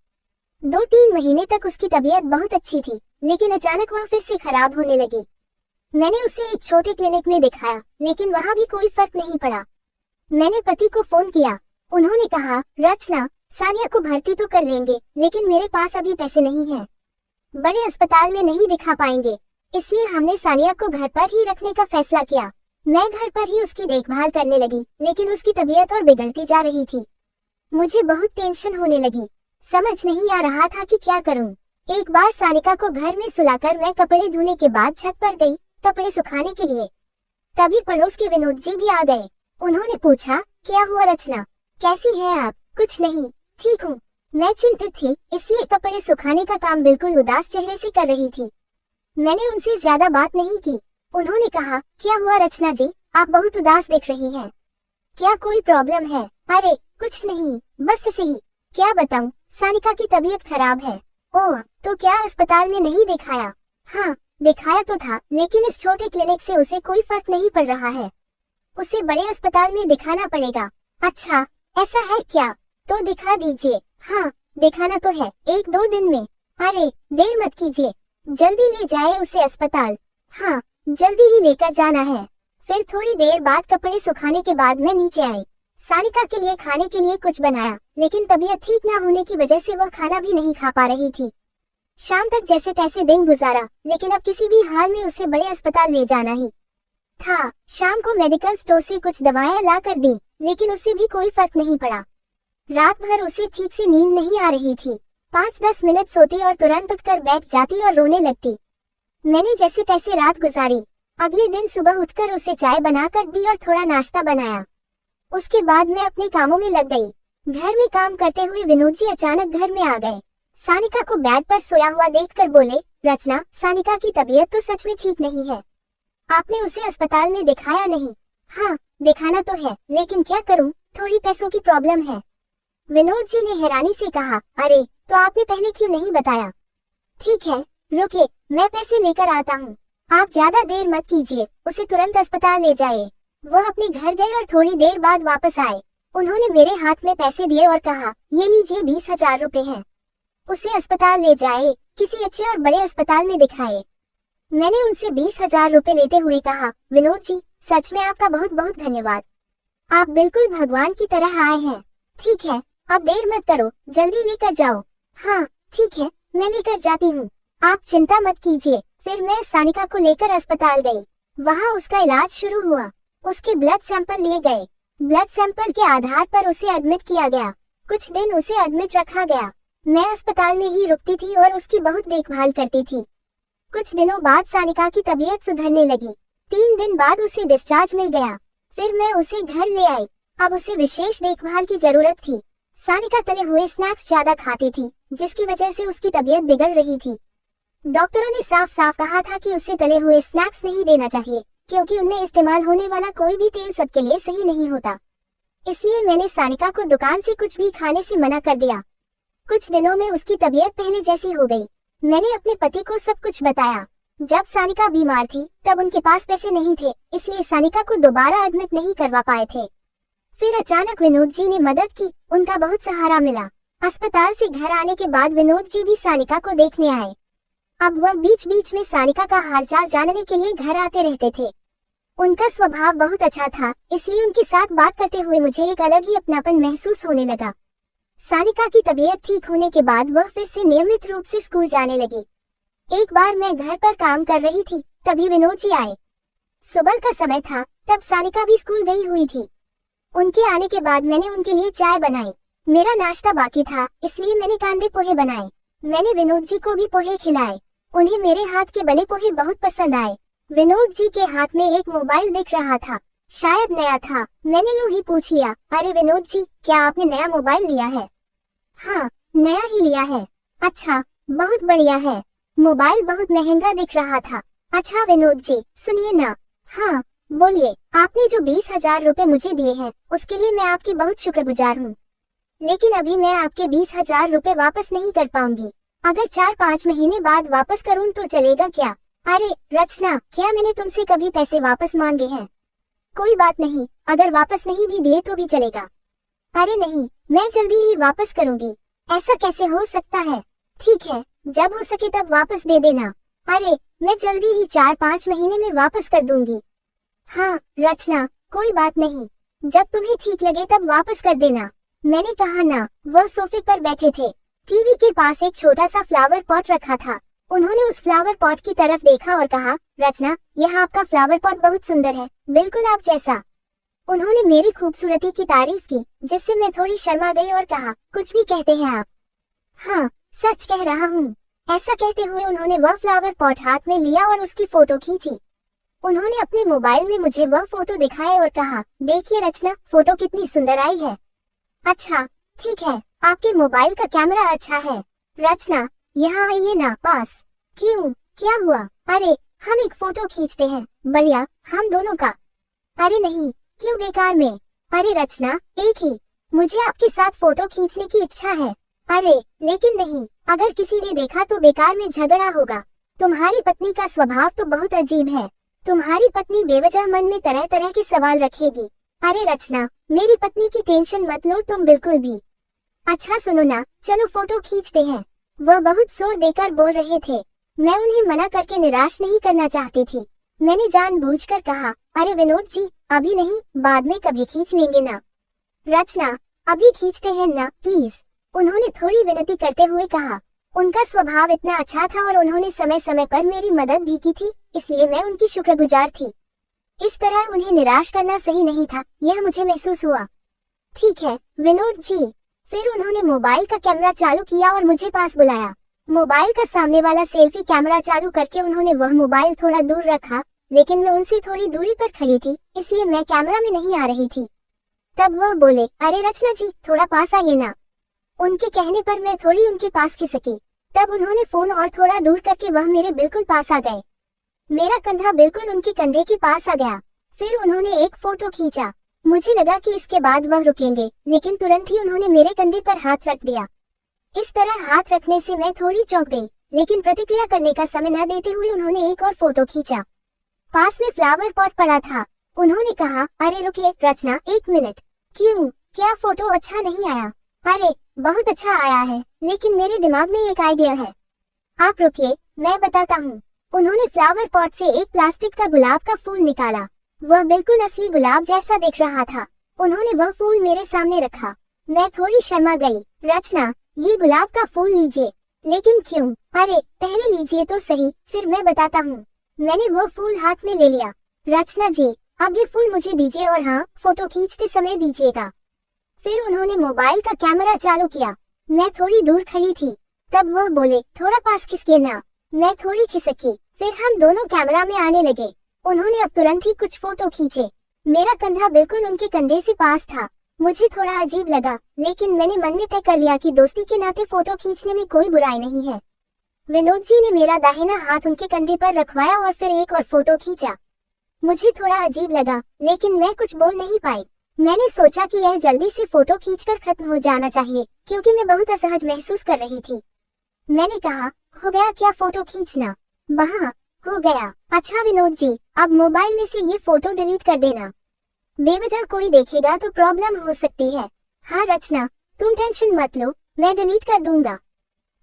2-3 महीने तक उसकी तबीयत बहुत अच्छी थी, लेकिन अचानक वह फिर से खराब होने लगी। मैंने उसे एक छोटे क्लिनिक में दिखाया, लेकिन वहाँ भी कोई फर्क नहीं पड़ा। मैंने पति को फोन किया। उन्होंने कहा, रचना, सानिया को भर्ती तो कर लेंगे, लेकिन मेरे पास अभी पैसे नहीं हैं। बड़े अस्पताल में नहीं दिखा पाएंगे, इसलिए हमने सानिया को घर पर ही रखने का फैसला किया। मैं घर पर ही उसकी देखभाल करने लगी, लेकिन उसकी तबीयत और बिगड़ती जा रही थी। मुझे बहुत टेंशन होने लगी, समझ नहीं आ रहा था कि क्या करूं। एक बार सानिका को घर में सुलाकर मैं कपड़े धोने के बाद छत पर गई, कपड़े सुखाने के लिए। तभी पड़ोस के विनोद जी भी आ गए। उन्होंने पूछा, क्या हुआ रचना, कैसी है आप? कुछ नहीं, ठीक हूँ। मैं चिंतित थी, इसलिए कपड़े सुखाने का काम बिल्कुल उदास चेहरे से कर रही थी। मैंने उनसे ज्यादा बात नहीं की। उन्होंने कहा, क्या हुआ रचना जी, आप बहुत उदास दिख रही हैं। क्या कोई प्रॉब्लम है? अरे कुछ नहीं, बस ऐसे ही। क्या बताऊं, सानिका की तबीयत खराब है। ओह, तो क्या अस्पताल में नहीं दिखाया? हाँ, दिखाया तो था, लेकिन इस छोटे क्लिनिक से उसे कोई फर्क नहीं पड़ रहा है। उसे बड़े अस्पताल में दिखाना पड़ेगा। अच्छा, ऐसा है क्या? तो दिखा दीजिए। हाँ, दिखाना तो है, 1-2 दिन में। अरे, देर मत कीजिए, जल्दी ले जाए उसे अस्पताल। हाँ, जल्दी ही लेकर जाना है। फिर थोड़ी देर बाद कपड़े सुखाने के बाद मैं नीचे आई। सानिका के लिए खाने के लिए कुछ बनाया, लेकिन तबीयत ठीक ना होने की वजह से वह खाना भी नहीं खा पा रही थी। शाम तक जैसे तैसे दिन गुजारा, लेकिन अब किसी भी हाल में उसे बड़े अस्पताल ले जाना ही था। शाम को मेडिकल स्टोर से कुछ दवाएं ला कर दी, लेकिन उससे भी कोई फर्क नहीं पड़ा। रात भर उसे ठीक से नींद नहीं आ रही थी। 5-10 मिनट सोती और तुरंत उठकर बैठ जाती और रोने लगती। मैंने जैसे तैसे रात गुजारी। अगले दिन सुबह उठकर उसे चाय बनाकर दी और थोड़ा नाश्ता बनाया। उसके बाद मैं अपने कामों में लग गई। घर में काम करते हुए विनोद जी अचानक घर में आ गए। सानिका को बेड पर सोया हुआ देखकर बोले, रचना, सानिका की तबीयत तो सच में ठीक नहीं है। आपने उसे अस्पताल में दिखाया नहीं? हाँ, दिखाना तो है, लेकिन क्या करूं, थोड़ी पैसों की प्रॉब्लम है। विनोद जी ने हैरानी से कहा, अरे, तो आपने पहले क्यों नहीं बताया? ठीक है, रुकिए, मैं पैसे लेकर आता हूँ। आप ज्यादा देर मत कीजिए, उसे तुरंत अस्पताल ले जाइए। वह अपने घर गए और थोड़ी देर बाद वापस आए। उन्होंने मेरे हाथ में पैसे दिए और कहा, ये लीजिए, 20,000 रुपए हैं। उसे अस्पताल ले जाए, किसी अच्छे और बड़े अस्पताल में दिखाए। मैंने उनसे 20,000 रुपए लेते हुए कहा, विनोद जी, सच में आपका बहुत बहुत धन्यवाद। आप बिल्कुल भगवान की तरह आए हैं। ठीक है, अब देर मत करो, जल्दी लेकर जाओ। हाँ, ठीक है, मैं लेकर जाती हूँ, आप चिंता मत कीजिए। फिर मैं सानिका को लेकर अस्पताल गई। वहाँ उसका इलाज शुरू हुआ। उसके ब्लड सैंपल लिए गए। ब्लड सैंपल के आधार पर उसे एडमिट किया गया। कुछ दिन उसे एडमिट रखा गया। मैं अस्पताल में ही रुकती थी और उसकी बहुत देखभाल करती थी। कुछ दिनों बाद सानिका की तबीयत सुधरने लगी। 3 दिन बाद उसे डिस्चार्ज मिल गया। फिर मैं उसे घर ले आई। अब उसे विशेष देखभाल की जरूरत थी। सानिका तले हुए स्नैक्स ज्यादा खाती थी, जिसकी वजह से उसकी तबीयत बिगड़ रही थी। डॉक्टरों ने साफ साफ कहा था कि उसे तले हुए स्नैक्स नहीं देना चाहिए, क्योंकि उनमें इस्तेमाल होने वाला कोई भी तेल सबके लिए सही नहीं होता। इसलिए मैंने सानिका को दुकान से कुछ भी खाने से मना कर दिया। कुछ दिनों में उसकी तबीयत पहले जैसी हो गई। मैंने अपने पति को सब कुछ बताया। जब सानिका बीमार थी तब उनके पास पैसे नहीं थे, इसलिए सानिका को दोबारा एडमिट नहीं करवा पाए थे। फिर अचानक विनोद जी ने मदद की, उनका बहुत सहारा मिला। अस्पताल से घर आने के बाद विनोद जी भी सानिका को देखने आए। अब वह बीच बीच में सानिका का हालचाल जानने के लिए घर आते रहते थे। उनका स्वभाव बहुत अच्छा था, इसलिए उनके साथ बात करते हुए मुझे एक अलग ही अपनापन महसूस होने लगा। सानिका की तबीयत ठीक होने के बाद वह फिर से नियमित रूप से स्कूल जाने लगी। एक बार मैं घर पर काम कर रही थी, तभी विनोद जी आए। सुबह का समय था, तब सानिका भी स्कूल गई हुई थी। उनके आने के बाद मैंने उनके लिए चाय बनाई। मेरा नाश्ता बाकी था, इसलिए मैंने कांदे पोहे बनाए। मैंने विनोद जी को भी पोहे खिलाए। उन्हें मेरे हाथ के बने पोहे बहुत पसंद आए। विनोद जी के हाथ में एक मोबाइल दिख रहा था, शायद नया था। मैंने यूं ही पूछ लिया, अरे विनोद जी, क्या आपने नया मोबाइल लिया है? हाँ, नया ही लिया है। अच्छा, बहुत बढ़िया है। मोबाइल बहुत महंगा दिख रहा था। अच्छा विनोद जी, सुनिए ना। हाँ, बोलिए। आपने जो 20,000 रुपए मुझे दिए हैं, उसके लिए मैं आपकी बहुत शुक्रगुजार हूँ। लेकिन अभी मैं आपके 20,000 रुपए वापस नहीं कर पाऊंगी। अगर 4-5 महीने बाद वापस करूँ तो चलेगा क्या? अरे रचना, क्या मैंने तुमसे कभी पैसे वापस मांगे हैं? कोई बात नहीं, अगर वापस नहीं भी दिए तो भी चलेगा। अरे नहीं, मैं जल्दी ही वापस करूंगी। ऐसा कैसे हो सकता है? ठीक है, जब हो सके तब वापस दे देना। अरे, मैं जल्दी ही 4-5 महीने में वापस कर दूंगी। हाँ रचना, कोई बात नहीं, जब तुम्हें ठीक लगे तब वापस कर देना। मैंने कहा ना। वह सोफे पर बैठे थे। टीवी के पास एक छोटा सा फ्लावर पॉट रखा था। उन्होंने उस फ्लावर पॉट की तरफ देखा और कहा, रचना, यह आपका फ्लावर पॉट बहुत सुंदर है, बिल्कुल आप जैसा। उन्होंने मेरी खूबसूरती की तारीफ की, जिससे मैं थोड़ी शर्मा गई और कहा, कुछ भी कहते हैं आप? हाँ, सच कह रहा हूँ। ऐसा कहते हुए उन्होंने वह फ्लावर पॉट हाथ में लिया और उसकी फोटो खींची। उन्होंने अपने मोबाइल में मुझे वह फोटो दिखाए और कहा, देखिए रचना, फोटो कितनी सुंदर आई है। अच्छा, ठीक है, आपके मोबाइल का कैमरा अच्छा है। रचना, यहाँ आइए ना पास। क्यों, क्या हुआ? अरे, हम एक फोटो खींचते हैं, बढ़िया, हम दोनों का। अरे नहीं, क्यों बेकार में? अरे रचना, एक ही, मुझे आपके साथ फोटो खींचने की इच्छा है। अरे, लेकिन नहीं, अगर किसी ने देखा तो बेकार में झगड़ा होगा। तुम्हारी पत्नी का स्वभाव तो बहुत अजीब है। तुम्हारी पत्नी बेवजह मन में तरह तरह के सवाल रखेगी। अरे रचना, मेरी पत्नी की टेंशन मत लो तुम बिल्कुल भी। अच्छा सुनो ना, चलो फोटो खींचते हैं। वह बहुत जोर देकर बोल रहे थे। मैं उन्हें मना करके निराश नहीं करना चाहती थी। मैंने जानबूझकर कहा, अरे विनोद जी, अभी नहीं, बाद में कभी खींच लेंगे ना। रचना, अभी खींचते हैं ना प्लीज, उन्होंने थोड़ी विनती करते हुए कहा। उनका स्वभाव इतना अच्छा था और उन्होंने समय समय पर मेरी मदद भी की थी, इसलिए मैं उनकी शुक्रगुजार थी। इस तरह उन्हें निराश करना सही नहीं था, यह मुझे महसूस हुआ। ठीक है विनोद जी। फिर उन्होंने मोबाइल का कैमरा चालू किया और मुझे पास बुलाया। मोबाइल का सामने वाला सेल्फी कैमरा चालू करके उन्होंने वह मोबाइल थोड़ा दूर रखा, लेकिन मैं उनसे थोड़ी दूरी पर खड़ी थी, इसलिए मैं कैमरा में नहीं आ रही थी। तब वह बोले, अरे रचना जी, थोड़ा पास आइए ना। उनके कहने पर मैं थोड़ी उनके पास खिसकी। तब उन्होंने फोन और थोड़ा दूर करके वह मेरे बिल्कुल पास आ गए। मेरा कंधा बिल्कुल उनके कंधे के पास आ गया। फिर उन्होंने एक फोटो खींचा। मुझे लगा कि इसके बाद वह रुकेंगे, लेकिन तुरंत ही उन्होंने मेरे कंधे पर हाथ रख दिया। इस तरह हाथ रखने से मैं थोड़ी चौंक गई, लेकिन प्रतिक्रिया करने का समय न देते हुए उन्होंने एक और फोटो खींचा। पास में फ्लावर पॉट पड़ा था। उन्होंने कहा, अरे रुकिए रचना, 1 मिनट। क्यों, क्या फोटो अच्छा नहीं आया? अरे बहुत अच्छा आया है, लेकिन मेरे दिमाग में एक आइडिया है। आप रुकिए, मैं बताता हूँ। उन्होंने फ्लावर पॉट से एक प्लास्टिक का गुलाब का फूल निकाला। वह बिल्कुल असली गुलाब जैसा दिख रहा था। उन्होंने वह फूल मेरे सामने रखा। मैं थोड़ी शर्मा गई। रचना, ये गुलाब का फूल लीजिए। लेकिन क्यों? अरे पहले लीजिए तो सही, फिर मैं बताता हूँ। मैंने वो फूल हाथ में ले लिया। रचना जी, अब ये फूल मुझे दीजिए और हाँ, फोटो खींचते समय दीजिएगा। फिर उन्होंने मोबाइल का कैमरा चालू किया। मैं थोड़ी दूर खड़ी थी। तब वह बोले, थोड़ा पास खिसकिए ना। मैं थोड़ी खिसकी। फिर हम दोनों कैमरा में आने लगे। उन्होंने अब तुरंत ही कुछ फोटो खींचे। मेरा कंधा बिल्कुल उनके कंधे से पास था। मुझे थोड़ा अजीब लगा, लेकिन मैंने मन में तय कर लिया कि दोस्ती के नाते फोटो खींचने में कोई बुराई नहीं है। विनोद जी ने मेरा दाहिना हाथ उनके कंधे पर रखवाया और फिर एक और फोटो खींचा। मुझे थोड़ा अजीब लगा, लेकिन मैं कुछ बोल नहीं पाई। मैंने सोचा कि यह जल्दी से फोटो खींचकर खत्म हो जाना चाहिए, क्योंकि मैं बहुत असहज महसूस कर रही थी। मैंने कहा, हो गया क्या फोटो खींचना? वहाँ हो गया। अच्छा विनोद जी, अब मोबाइल में से ये फोटो डिलीट कर देना। बेवजह कोई देखेगा तो प्रॉब्लम हो सकती है। हाँ रचना, तुम टेंशन मत लो, मैं डिलीट कर दूंगा।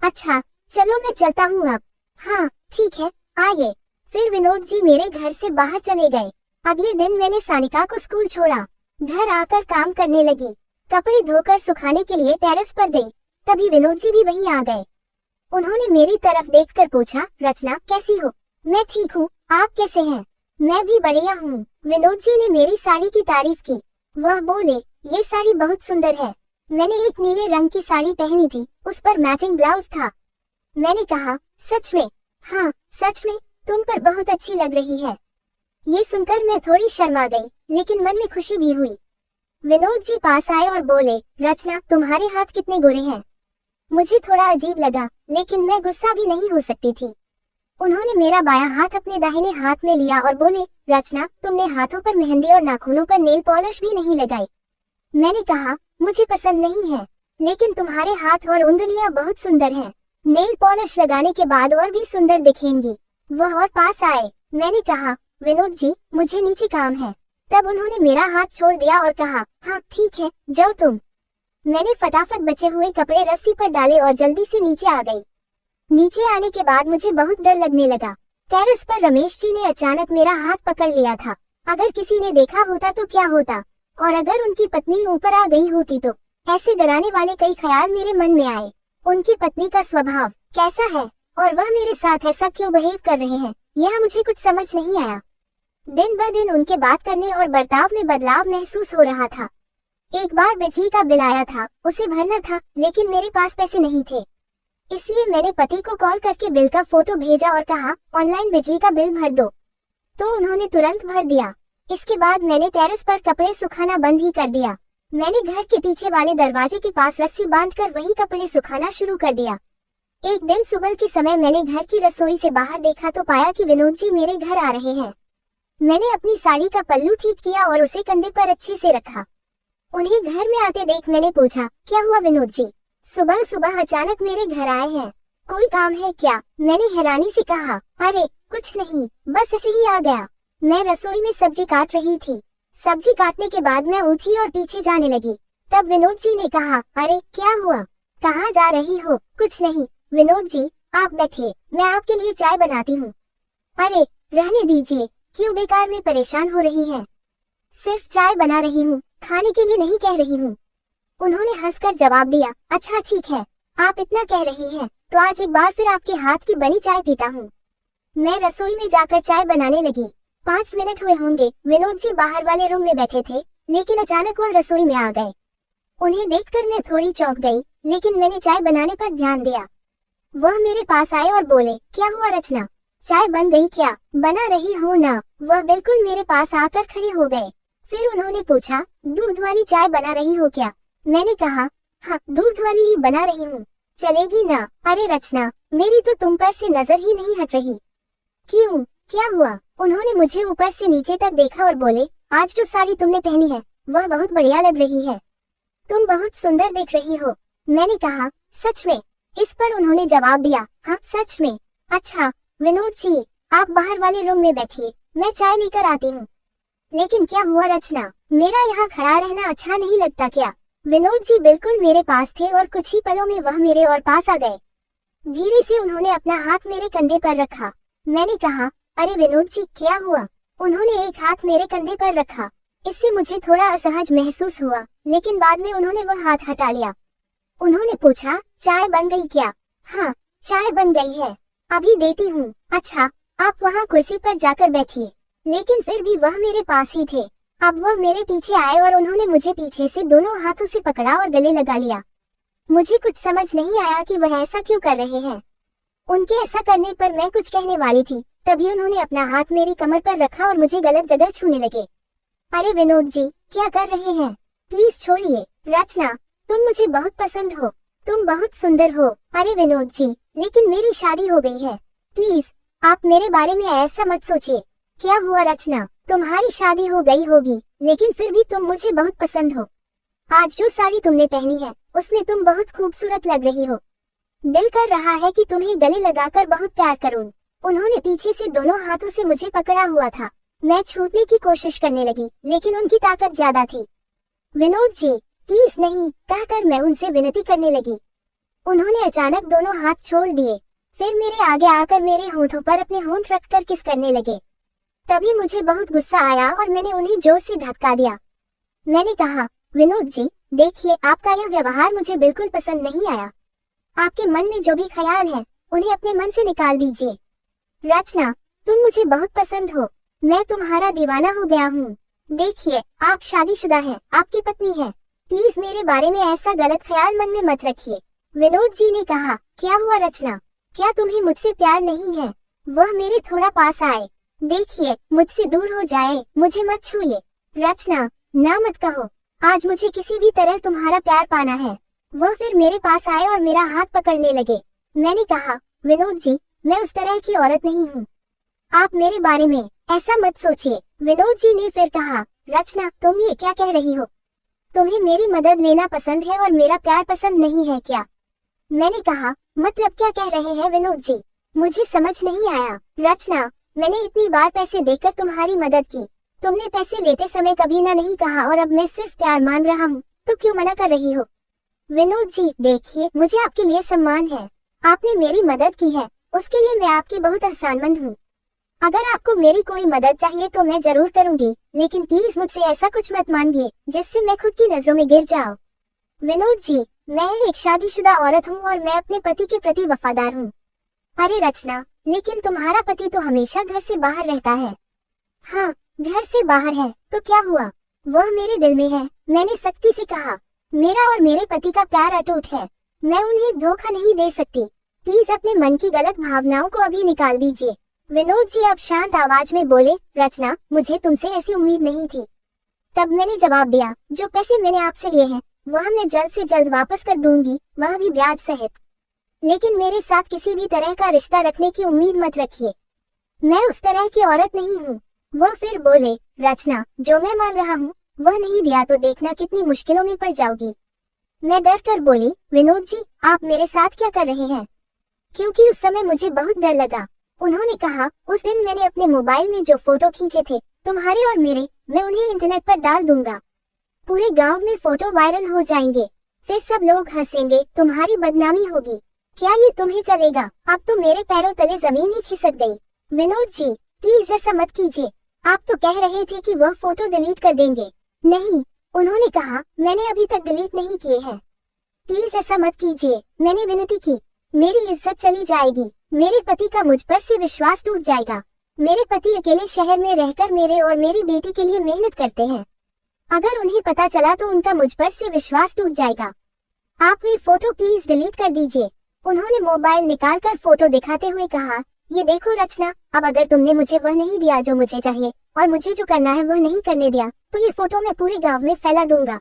अच्छा चलो मैं चलता हूँ अब। हाँ ठीक है, आइए। फिर विनोद जी मेरे घर से बाहर चले गए। अगले दिन मैंने सानिका को स्कूल छोड़ा। घर आकर काम करने लगी। कपड़े धोकर सुखाने के लिए टेरेस पर गई। तभी विनोद जी भी वहीं आ गए। उन्होंने मेरी तरफ देखकर पूछा, रचना कैसी हो? मैं ठीक हूँ, आप कैसे हैं? मैं भी बढ़िया हूँ। विनोद जी ने मेरी साड़ी की तारीफ की। वह बोले, ये साड़ी बहुत सुंदर है। मैंने एक नीले रंग की साड़ी पहनी थी, उस पर मैचिंग ब्लाउज था। मैंने कहा, सच में? हाँ सच में, तुम पर बहुत अच्छी लग रही है। ये सुनकर मैं थोड़ी शर्मा गई, लेकिन मन में खुशी भी हुई। विनोद जी पास आए और बोले, रचना तुम्हारे हाथ कितने गोरे हैं। मुझे थोड़ा अजीब लगा, लेकिन मैं गुस्सा भी नहीं हो सकती थी। उन्होंने मेरा बायां हाथ अपने दाहिने हाथ में लिया और बोले, रचना तुमने हाथों पर मेहंदी और नाखूनों पर नेल पॉलिश भी नहीं लगाई। मैंने कहा, मुझे पसंद नहीं है, लेकिन तुम्हारे हाथ और उंगलियां बहुत सुंदर हैं। नेल पॉलिश लगाने के बाद और भी सुंदर दिखेंगी। वह और पास आए। मैंने कहा, विनोद जी मुझे नीचे काम है। तब उन्होंने मेरा हाथ छोड़ दिया और कहा, हाँ ठीक है, जाओ तुम। मैंने फटाफट बचे हुए कपड़े रस्सी पर डाले और जल्दी से नीचे आ गई। नीचे आने के बाद मुझे बहुत डर लगने लगा। टेरेस पर रमेश जी ने अचानक मेरा हाथ पकड़ लिया था। अगर किसी ने देखा होता तो क्या होता, और अगर उनकी पत्नी ऊपर आ गई होती तो? ऐसे डराने वाले कई ख्याल मेरे मन में आए। उनकी पत्नी का स्वभाव कैसा है, और वह मेरे साथ ऐसा क्यों बिहेव कर रहे हैं, यह मुझे कुछ समझ नहीं आया। दिन ब दिन उनके बात करने और बर्ताव में बदलाव महसूस हो रहा था। एक बार बिजली का बिल आया था, उसे भरना था, लेकिन मेरे पास पैसे नहीं थे। इसलिए मैंने पति को कॉल करके बिल का फोटो भेजा और कहा, ऑनलाइन बिजली का बिल भर दो। तो उन्होंने तुरंत भर दिया। इसके बाद मैंने टेरेस पर कपड़े सुखाना बंद ही कर दिया। मैंने घर के पीछे वाले दरवाजे के पास रस्सी बांधकर वही कपड़े सुखाना शुरू कर दिया। एक दिन सुबह के समय मैंने घर की रसोई से बाहर देखा तो पाया कि विनोद जी मेरे घर आ रहे हैं। मैंने अपनी साड़ी का पल्लू ठीक किया और उसे कंधे पर अच्छे से रखा। उन्हें घर में आते देख मैंने पूछा, क्या हुआ विनोद जी, सुबह सुबह अचानक मेरे घर आए हैं? कोई काम है क्या? मैंने हैरानी से कहा। अरे कुछ नहीं, बस ऐसे ही आ गया। मैं रसोई में सब्जी काट रही थी। सब्जी काटने के बाद मैं उठी और पीछे जाने लगी। तब विनोद जी ने कहा, अरे क्या हुआ, कहाँ जा रही हो? कुछ नहीं विनोद जी, आप बैठिए, मैं आपके लिए चाय बनाती हूँ। अरे रहने दीजिए, क्यों बेकार में परेशान हो रही है? सिर्फ चाय बना रही हूँ, खाने के लिए नहीं कह रही हूँ। उन्होंने हंसकर जवाब दिया, अच्छा ठीक है, आप इतना कह रही हैं तो आज एक बार फिर आपके हाथ की बनी चाय पीता हूँ। मैं रसोई में जाकर चाय बनाने लगी। 5 मिनट हुए होंगे, विनोद जी बाहर वाले रूम में बैठे थे, लेकिन अचानक वह रसोई में आ गए। उन्हें देखकर मैं थोड़ी चौंक गई, लेकिन मैंने चाय बनाने पर ध्यान दिया। वह मेरे पास आए और बोले, क्या हुआ रचना, चाय बन गई क्या? बना रही हूँ ना। वह बिल्कुल मेरे पास आकर खड़े हो गए। फिर उन्होंने पूछा, दूध वाली चाय बना रही हो क्या? मैंने कहा, हाँ दूध वाली ही बना रही हूँ, चलेगी ना? अरे रचना, मेरी तो तुम पर से नजर ही नहीं हट रही। क्यों, क्या हुआ? उन्होंने मुझे ऊपर से नीचे तक देखा और बोले, आज जो साड़ी तुमने पहनी है वह बहुत बढ़िया लग रही है, तुम बहुत सुंदर दिख रही हो। मैंने कहा, सच में? इस पर उन्होंने जवाब दिया, हाँ सच में। अच्छा विनोद जी, आप बाहर वाले रूम में बैठिए, मैं चाय लेकर आती हूँ। लेकिन क्या हुआ रचना, मेरा यहाँ खड़ा रहना अच्छा नहीं लगता क्या? विनोद जी बिल्कुल मेरे पास थे और कुछ ही पलों में वह मेरे और पास आ गए। धीरे से उन्होंने अपना हाथ मेरे कंधे पर रखा। मैंने कहा, अरे विनोद जी क्या हुआ? उन्होंने एक हाथ मेरे कंधे पर रखा। इससे मुझे थोड़ा असहज महसूस हुआ, लेकिन बाद में उन्होंने वह हाथ हटा लिया। उन्होंने पूछा, चाय बन गई क्या? हाँ चाय बन गई है, अभी देती हूँ। अच्छा आप वहाँ कुर्सी पर जाकर बैठिए। लेकिन फिर भी वह मेरे पास ही थे। अब वह मेरे पीछे आए और उन्होंने मुझे पीछे से दोनों हाथों से पकड़ा और गले लगा लिया। मुझे कुछ समझ नहीं आया कि वह ऐसा क्यों कर रहे हैं। उनके ऐसा करने पर मैं कुछ कहने वाली थी, तभी उन्होंने अपना हाथ मेरी कमर पर रखा और मुझे गलत जगह छूने लगे। अरे विनोद जी क्या कर रहे हैं, प्लीज छोड़िए। रचना, तुम मुझे बहुत पसंद हो, तुम बहुत सुंदर हो। अरे विनोद जी, लेकिन मेरी शादी हो गई है, प्लीज आप मेरे बारे में ऐसा मत सोचिए। क्या हुआ रचना, तुम्हारी शादी हो गई होगी, लेकिन फिर भी तुम मुझे बहुत पसंद हो। आज जो साड़ी तुमने पहनी है उसमें तुम बहुत खूबसूरत लग रही हो। दिल कर रहा है कि तुम्हें गले लगाकर बहुत प्यार करूं। उन्होंने पीछे से दोनों हाथों से मुझे पकड़ा हुआ था। मैं छूटने की कोशिश करने लगी, लेकिन उनकी ताकत ज्यादा थी। विनोद जी प्लीज नहीं, कहकर मैं उनसे विनती करने लगी। उन्होंने अचानक दोनों हाथ छोड़ दिए, फिर मेरे आगे आकर मेरे होंठों पर अपने होंठ रखकर किस करने लगे। तभी मुझे बहुत गुस्सा आया और मैंने उन्हें जोर से धक्का दिया। मैंने कहा, विनोद जी देखिए, आपका यह व्यवहार मुझे बिल्कुल पसंद नहीं आया। आपके मन में जो भी ख्याल है उन्हें अपने मन से निकाल दीजिए। रचना, तुम मुझे बहुत पसंद हो, मैं तुम्हारा दीवाना हो गया हूँ। देखिए आप शादीशुदा हैं, आपकी पत्नी है, प्लीज मेरे बारे में ऐसा गलत ख्याल मन में मत रखिए। विनोद जी ने कहा, क्या हुआ रचना, क्या तुम्हें मुझसे प्यार नहीं है? वह मेरे थोड़ा पास आए। देखिए मुझसे दूर हो जाए, मुझे मत छूइए। रचना, ना मत कहो, आज मुझे किसी भी तरह तुम्हारा प्यार पाना है। वह फिर मेरे पास आए और मेरा हाथ पकड़ने लगे। मैंने कहा, विनोद जी मैं उस तरह की औरत नहीं हूँ, आप मेरे बारे में ऐसा मत सोचिए। विनोद जी ने फिर कहा, रचना तुम ये क्या कह रही हो? तुम्हें मेरी मदद लेना पसंद है और मेरा प्यार पसंद नहीं है क्या? मैंने कहा, मतलब क्या कह रहे हैं विनोद जी, मुझे समझ नहीं आया। रचना, मैंने इतनी बार पैसे देकर तुम्हारी मदद की, तुमने पैसे लेते समय कभी ना नहीं कहा, और अब मैं सिर्फ प्यार मान रहा हूँ तो क्यों मना कर रही हो? विनोद जी देखिए, मुझे आपके लिए सम्मान है, आपने मेरी मदद की है, उसके लिए मैं आपकी बहुत एहसानमंद हूँ। अगर आपको मेरी कोई मदद चाहिए तो मैं जरूर करूंगी, लेकिन प्लीज मुझसे ऐसा कुछ मत मांगिए जिससे मैं खुद की नजरों में गिर जाऊं। विनोद जी, मैं एक शादीशुदा औरत हूँ और मैं अपने पति के प्रति वफादार हूँ। अरे रचना, लेकिन तुम्हारा पति तो हमेशा घर से बाहर रहता है। हाँ, घर से बाहर है तो क्या हुआ, वह मेरे दिल में है। मैंने सख्ती से कहा, मेरा और मेरे पति का प्यार अटूट है, मैं उन्हें धोखा नहीं दे सकती। प्लीज अपने मन की गलत भावनाओं को अभी निकाल दीजिए। विनोद जी अब शांत आवाज में बोले, रचना मुझे तुमसे ऐसी उम्मीद नहीं थी। तब मैंने जवाब दिया, जो पैसे मैंने आपसे लिए हैं वह मैं जल्द से जल्द वापस कर दूंगी, वह भी ब्याज सहित। लेकिन मेरे साथ किसी भी तरह का रिश्ता रखने की उम्मीद मत रखिए, मैं उस तरह की औरत नहीं हूँ। वह फिर बोले, रचना जो मैं मान रहा हूँ वह नहीं दिया तो देखना कितनी मुश्किलों में पड़ जाओगी। मैं डर कर बोली, विनोद जी आप मेरे साथ क्या कर रहे हैं? क्योंकि उस समय मुझे बहुत डर लगा। उन्होंने कहा, उस दिन मैंने अपने मोबाइल में जो फोटो खींचे थे तुम्हारे और मेरे, मैं उन्हें इंटरनेट पर डाल दूंगा। पूरे गांव में फोटो वायरल हो जाएंगे, फिर सब लोग हंसेंगे, तुम्हारी बदनामी होगी। क्या ये तुम्हें चलेगा? अब तो मेरे पैरों तले जमीन ही खिसक गई। विनोद जी प्लीज ऐसा मत कीजिए, आप तो कह रहे थे कि वह फोटो डिलीट कर देंगे। नहीं, उन्होंने कहा, मैंने अभी तक डिलीट नहीं किए हैं। प्लीज ऐसा मत कीजिए, मैंने विनती की। मेरी इज्जत चली जाएगी, मेरे पति का मुझ पर से विश्वास टूट जाएगा। मेरे पति अकेले शहर में रहकर मेरे और मेरी बेटी के लिए मेहनत करते हैं, अगर उन्हें पता चला तो उनका मुझ पर से विश्वास टूट जाएगा। आप वे फोटो प्लीज डिलीट कर दीजिए। उन्होंने मोबाइल निकालकर फोटो दिखाते हुए कहा, ये देखो रचना, अब अगर तुमने मुझे वह नहीं दिया जो मुझे चाहिए और मुझे जो करना है वह नहीं करने दिया, तो ये फोटो मैं पूरे गांव में फैला दूंगा।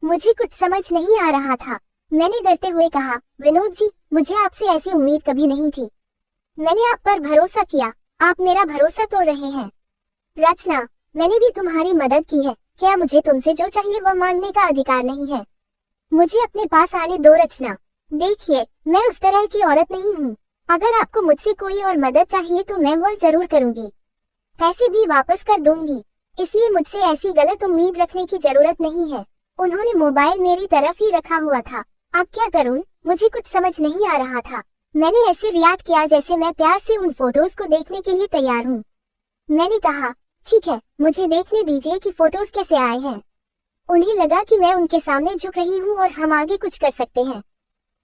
मुझे कुछ समझ नहीं आ रहा था। मैंने डरते हुए कहा, विनोद जी मुझे आपसे ऐसी उम्मीद कभी नहीं थी। मैंने आप पर भरोसा किया, आप मेरा भरोसा तोड़ रहे हैं। रचना, मैंने भी तुम्हारी मदद की है, क्या मुझे तुमसे जो चाहिए वह मांगने का अधिकार नहीं है? मुझे अपने पास आने दो रचना। देखिए, मैं उस तरह की औरत नहीं हूँ। अगर आपको मुझसे कोई और मदद चाहिए तो मैं वह जरूर करूँगी, पैसे भी वापस कर दूंगी, इसलिए मुझसे ऐसी गलत उम्मीद रखने की जरूरत नहीं है। उन्होंने मोबाइल मेरी तरफ ही रखा हुआ था। अब क्या करूँ, मुझे कुछ समझ नहीं आ रहा था। मैंने ऐसे रिएक्ट किया जैसे मैं प्यार से उन फोटोज को देखने के लिए तैयार हूँ। मैंने कहा, ठीक है, मुझे देखने दीजिए कि फोटोज कैसे आए हैं। उन्हें लगा कि मैं उनके सामने झुक रही हूँ और हम आगे कुछ कर सकते हैं।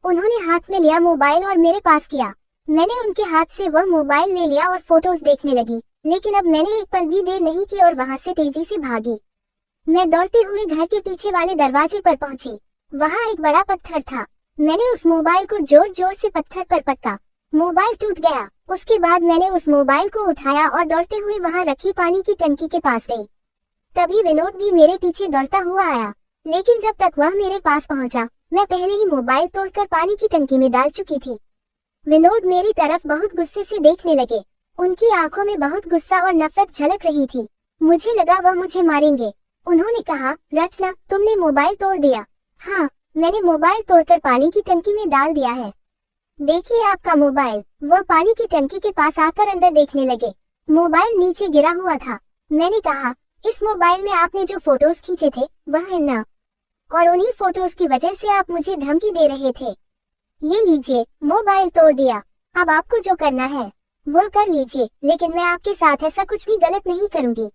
उन्होंने हाथ में लिया मोबाइल और मेरे पास किया। मैंने उनके हाथ से वह मोबाइल ले लिया और फोटोज देखने लगी, लेकिन अब मैंने एक पल भी देर नहीं की और वहां से तेजी से भागी। मैं दौड़ते हुए घर के पीछे वाले दरवाजे पर पहुंची। वहां एक बड़ा पत्थर था। मैंने उस मोबाइल को जोर जोर से पत्थर पर पटका, मोबाइल टूट गया। उसके बाद मैंने उस मोबाइल को उठाया और दौड़ते हुए वहां रखी पानी की टंकी के पास गई। तभी विनोद भी मेरे पीछे दौड़ता हुआ आया, लेकिन जब तक वह मेरे पास पहुंचा, मैं पहले ही मोबाइल तोड़कर पानी की टंकी में डाल चुकी थी। विनोद मेरी तरफ बहुत गुस्से से देखने लगे। उनकी आंखों में बहुत गुस्सा और नफरत झलक रही थी। मुझे लगा वह मुझे मारेंगे। उन्होंने कहा, रचना तुमने मोबाइल तोड़ दिया? हाँ, मैंने मोबाइल तोड़कर पानी की टंकी में डाल दिया है। देखिए आपका मोबाइल। वह पानी की टंकी के पास आकर अंदर देखने लगे। मोबाइल नीचे गिरा हुआ था। मैंने कहा, इस मोबाइल में आपने जो फोटोज खींचे थे वह है ना, और उन्हीं फोटोज की वजह से आप मुझे धमकी दे रहे थे। ये लीजिए, मोबाइल तोड़ दिया। अब आपको जो करना है वो कर लीजिए, लेकिन मैं आपके साथ ऐसा कुछ भी गलत नहीं करूंगी,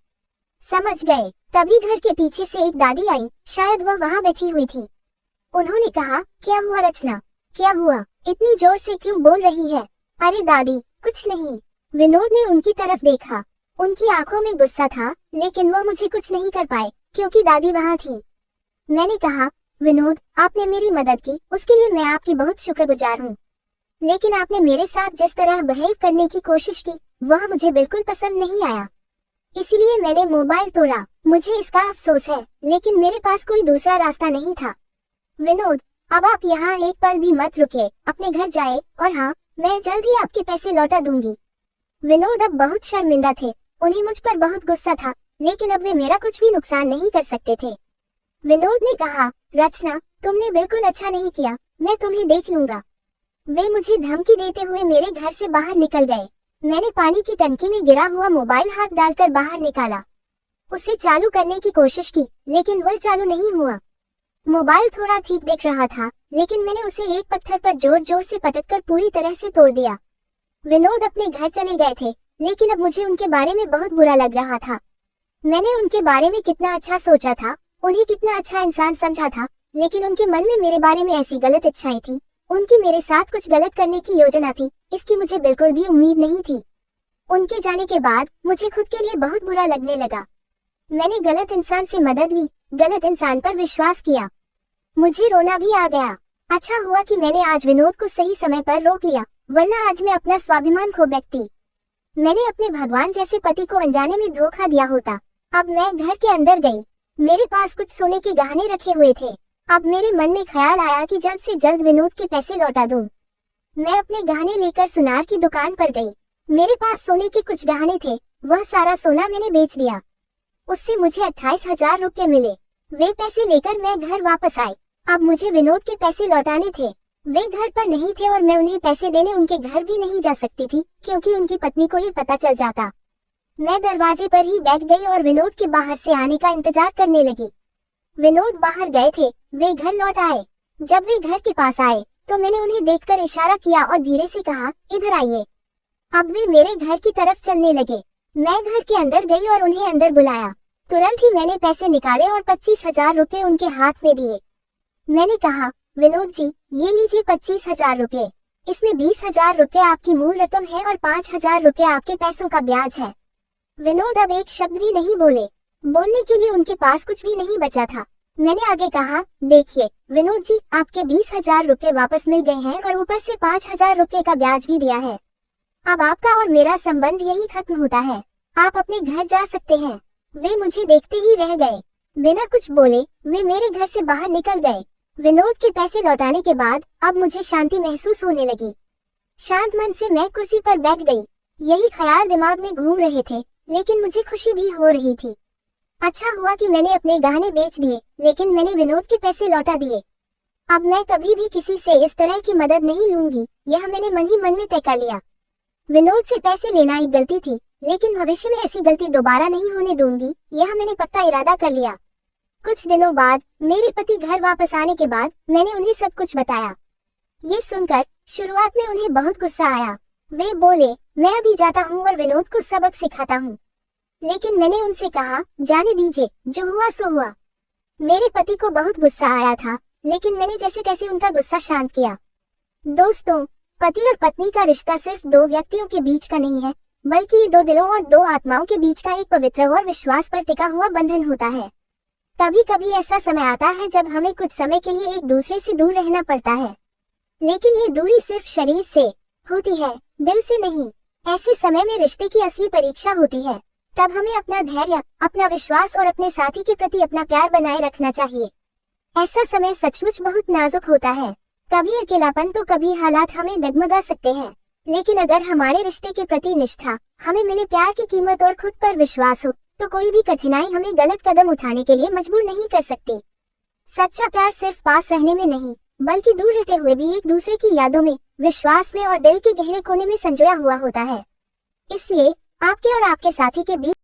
समझ गए? तभी घर के पीछे से एक दादी आई, शायद वह वहाँ बैठी हुई थी। उन्होंने कहा, क्या हुआ रचना, क्या हुआ? इतनी जोर से क्यों बोल रही है? अरे दादी, कुछ नहीं। विनोद ने उनकी तरफ देखा। उनकी आंखों में गुस्सा था, लेकिन वो मुझे कुछ नहीं कर पाए क्योंकि दादी वहाँ थी। मैंने कहा, विनोद आपने मेरी मदद की, उसके लिए मैं आपकी बहुत शुक्रगुजार हूँ, लेकिन आपने मेरे साथ जिस तरह बिहेव करने की कोशिश की वह मुझे बिल्कुल पसंद नहीं आया, इसीलिए मैंने मोबाइल तोड़ा। मुझे इसका अफसोस है, लेकिन मेरे पास कोई दूसरा रास्ता नहीं था। विनोद, अब आप यहाँ एक पल भी मत रुकिए, अपने घर जाए, और हाँ, मैं जल्द ही आपके पैसे लौटा दूंगी। विनोद अब बहुत शर्मिंदा थे। उन्हें मुझ पर बहुत गुस्सा था, लेकिन अब वे मेरा कुछ भी नुकसान नहीं कर सकते थे। विनोद ने कहा, रचना तुमने बिल्कुल अच्छा नहीं किया, मैं तुम्हें देख लूंगा। वे मुझे धमकी देते हुए मेरे घर से बाहर निकल गए। मैंने पानी की टंकी में गिरा हुआ मोबाइल हाथ डालकर बाहर निकाला। उसे चालू करने की कोशिश की, लेकिन वह चालू नहीं हुआ। मोबाइल थोड़ा ठीक दिख रहा था, लेकिन मैंने उसे एक पत्थर पर जोर जोर से पटककर पूरी तरह से तोड़ दिया। विनोद अपने घर चले गए थे, लेकिन अब मुझे उनके बारे में बहुत बुरा लग रहा था। मैंने उनके बारे में कितना अच्छा सोचा था, उन्हें कितना अच्छा इंसान समझा था, लेकिन उनके मन में मेरे बारे में ऐसी गलत इच्छाएं थी, उनकी मेरे साथ कुछ गलत करने की योजना थी, इसकी मुझे बिल्कुल भी उम्मीद नहीं थी। उनके जाने के बाद मुझे खुद के लिए बहुत बुरा लगने लगा। मैंने गलत इंसान से मदद ली, गलत इंसान पर विश्वास किया। मुझे रोना भी आ गया। अच्छा हुआ कि मैंने आज विनोद को सही समय पर रोक लिया, वरना आज मैं अपना स्वाभिमान खो बैठती। मैंने अपने भगवान जैसे पति को अनजाने में धोखा दिया होता। अब मैं घर के अंदर गई। मेरे पास कुछ सोने के गहने रखे हुए थे। अब मेरे मन में ख्याल आया कि जल्द से जल्द विनोद के पैसे लौटा दूं। मैं अपने गहने लेकर सुनार की दुकान पर गई। मेरे पास सोने के कुछ गहने थे, वह सारा सोना मैंने बेच दिया। उससे मुझे 28,000 रुपये मिले। वे पैसे लेकर मैं घर वापस आई। अब मुझे विनोद के पैसे लौटाने थे। वे घर पर नहीं थे और मैं उन्हें पैसे देने उनके घर भी नहीं जा सकती थी क्योंकि उनकी पत्नी को ये पता चल जाता। मैं दरवाजे पर ही बैठ गई और विनोद के बाहर से आने का इंतजार करने लगी। विनोद बाहर गए थे, वे घर लौट आए। जब वे घर के पास आए तो मैंने उन्हें देखकर इशारा किया और धीरे से कहा, इधर आइए। अब वे मेरे घर की तरफ चलने लगे। मैं घर के अंदर गई और उन्हें अंदर बुलाया। तुरंत ही मैंने पैसे निकाले और 25,000 रुपए उनके हाथ में दिए। मैंने कहा, विनोद जी, ये लीजिए 25,000 रुपए। इसमें 20,000 रुपए आपकी मूल रकम है और 5,000 रुपए आपके पैसों का ब्याज है। विनोद अब एक शब्द भी नहीं बोले। बोलने के लिए उनके पास कुछ भी नहीं बचा था। मैंने आगे कहा, देखिए विनोद जी, आपके 20,000 रुपए वापस मिल गए हैं और ऊपर से 5,000 रुपए का ब्याज भी दिया है। अब आपका और मेरा संबंध यही खत्म होता है। आप अपने घर जा सकते हैं। वे मुझे देखते ही रह गए। बिना कुछ बोले वे मेरे घर से बाहर निकल गए। विनोद के पैसे लौटाने के बाद अब मुझे शांति महसूस होने लगी। शांत मन से मैं कुर्सी पर बैठ गई। यही ख्याल दिमाग में घूम रहे थे, लेकिन मुझे खुशी भी हो रही थी। अच्छा हुआ कि मैंने अपने गहने बेच दिए, लेकिन मैंने विनोद के पैसे लौटा दिए। अब मैं कभी भी किसी से इस तरह की मदद नहीं लूंगी, यह मैंने मन ही मन में तय कर लिया। विनोद से पैसे लेना एक गलती थी, लेकिन भविष्य में ऐसी गलती दोबारा नहीं होने दूंगी, यह मैंने पक्का इरादा कर लिया। कुछ दिनों बाद मेरे पति घर वापस आने के बाद मैंने उन्हें सब कुछ बताया। ये सुनकर शुरुआत में उन्हें बहुत गुस्सा आया। वे बोले, मैं अभी जाता हूँ और विनोद को सबक सिखाता हूँ। लेकिन मैंने उनसे कहा, जाने दीजिए, जो हुआ सो हुआ। मेरे पति को बहुत गुस्सा आया था, लेकिन मैंने जैसे तैसे उनका गुस्सा शांत किया। दोस्तों, पति और पत्नी का रिश्ता सिर्फ दो व्यक्तियों के बीच का नहीं है, बल्कि ये दो दिलों और दो आत्माओं के बीच का एक पवित्र और विश्वास पर टिका हुआ बंधन होता है। कभी कभी ऐसा समय आता है जब हमें कुछ समय के लिए एक दूसरे से दूर रहना पड़ता है, लेकिन ये दूरी सिर्फ शरीर से होती है, दिल से नहीं। ऐसे समय में रिश्ते की असली परीक्षा होती है। तब हमें अपना धैर्य, अपना विश्वास और अपने साथी के प्रति अपना प्यार बनाए रखना चाहिए। ऐसा समय सचमुच बहुत नाजुक होता है। कभी अकेलापन तो कभी हालात हमें डगमगा सकते हैं, लेकिन अगर हमारे रिश्ते के प्रति निष्ठा, हमें मिले प्यार की कीमत और खुद पर विश्वास हो, तो कोई भी कठिनाई हमें गलत कदम उठाने के लिए मजबूर नहीं कर सकती। सच्चा प्यार सिर्फ पास रहने में नहीं, बल्कि दूर रहते हुए भी एक दूसरे की यादों में, विश्वास में और दिल के गहरे कोने में संजोया हुआ होता है। इसलिए आपके और आपके साथी के बीच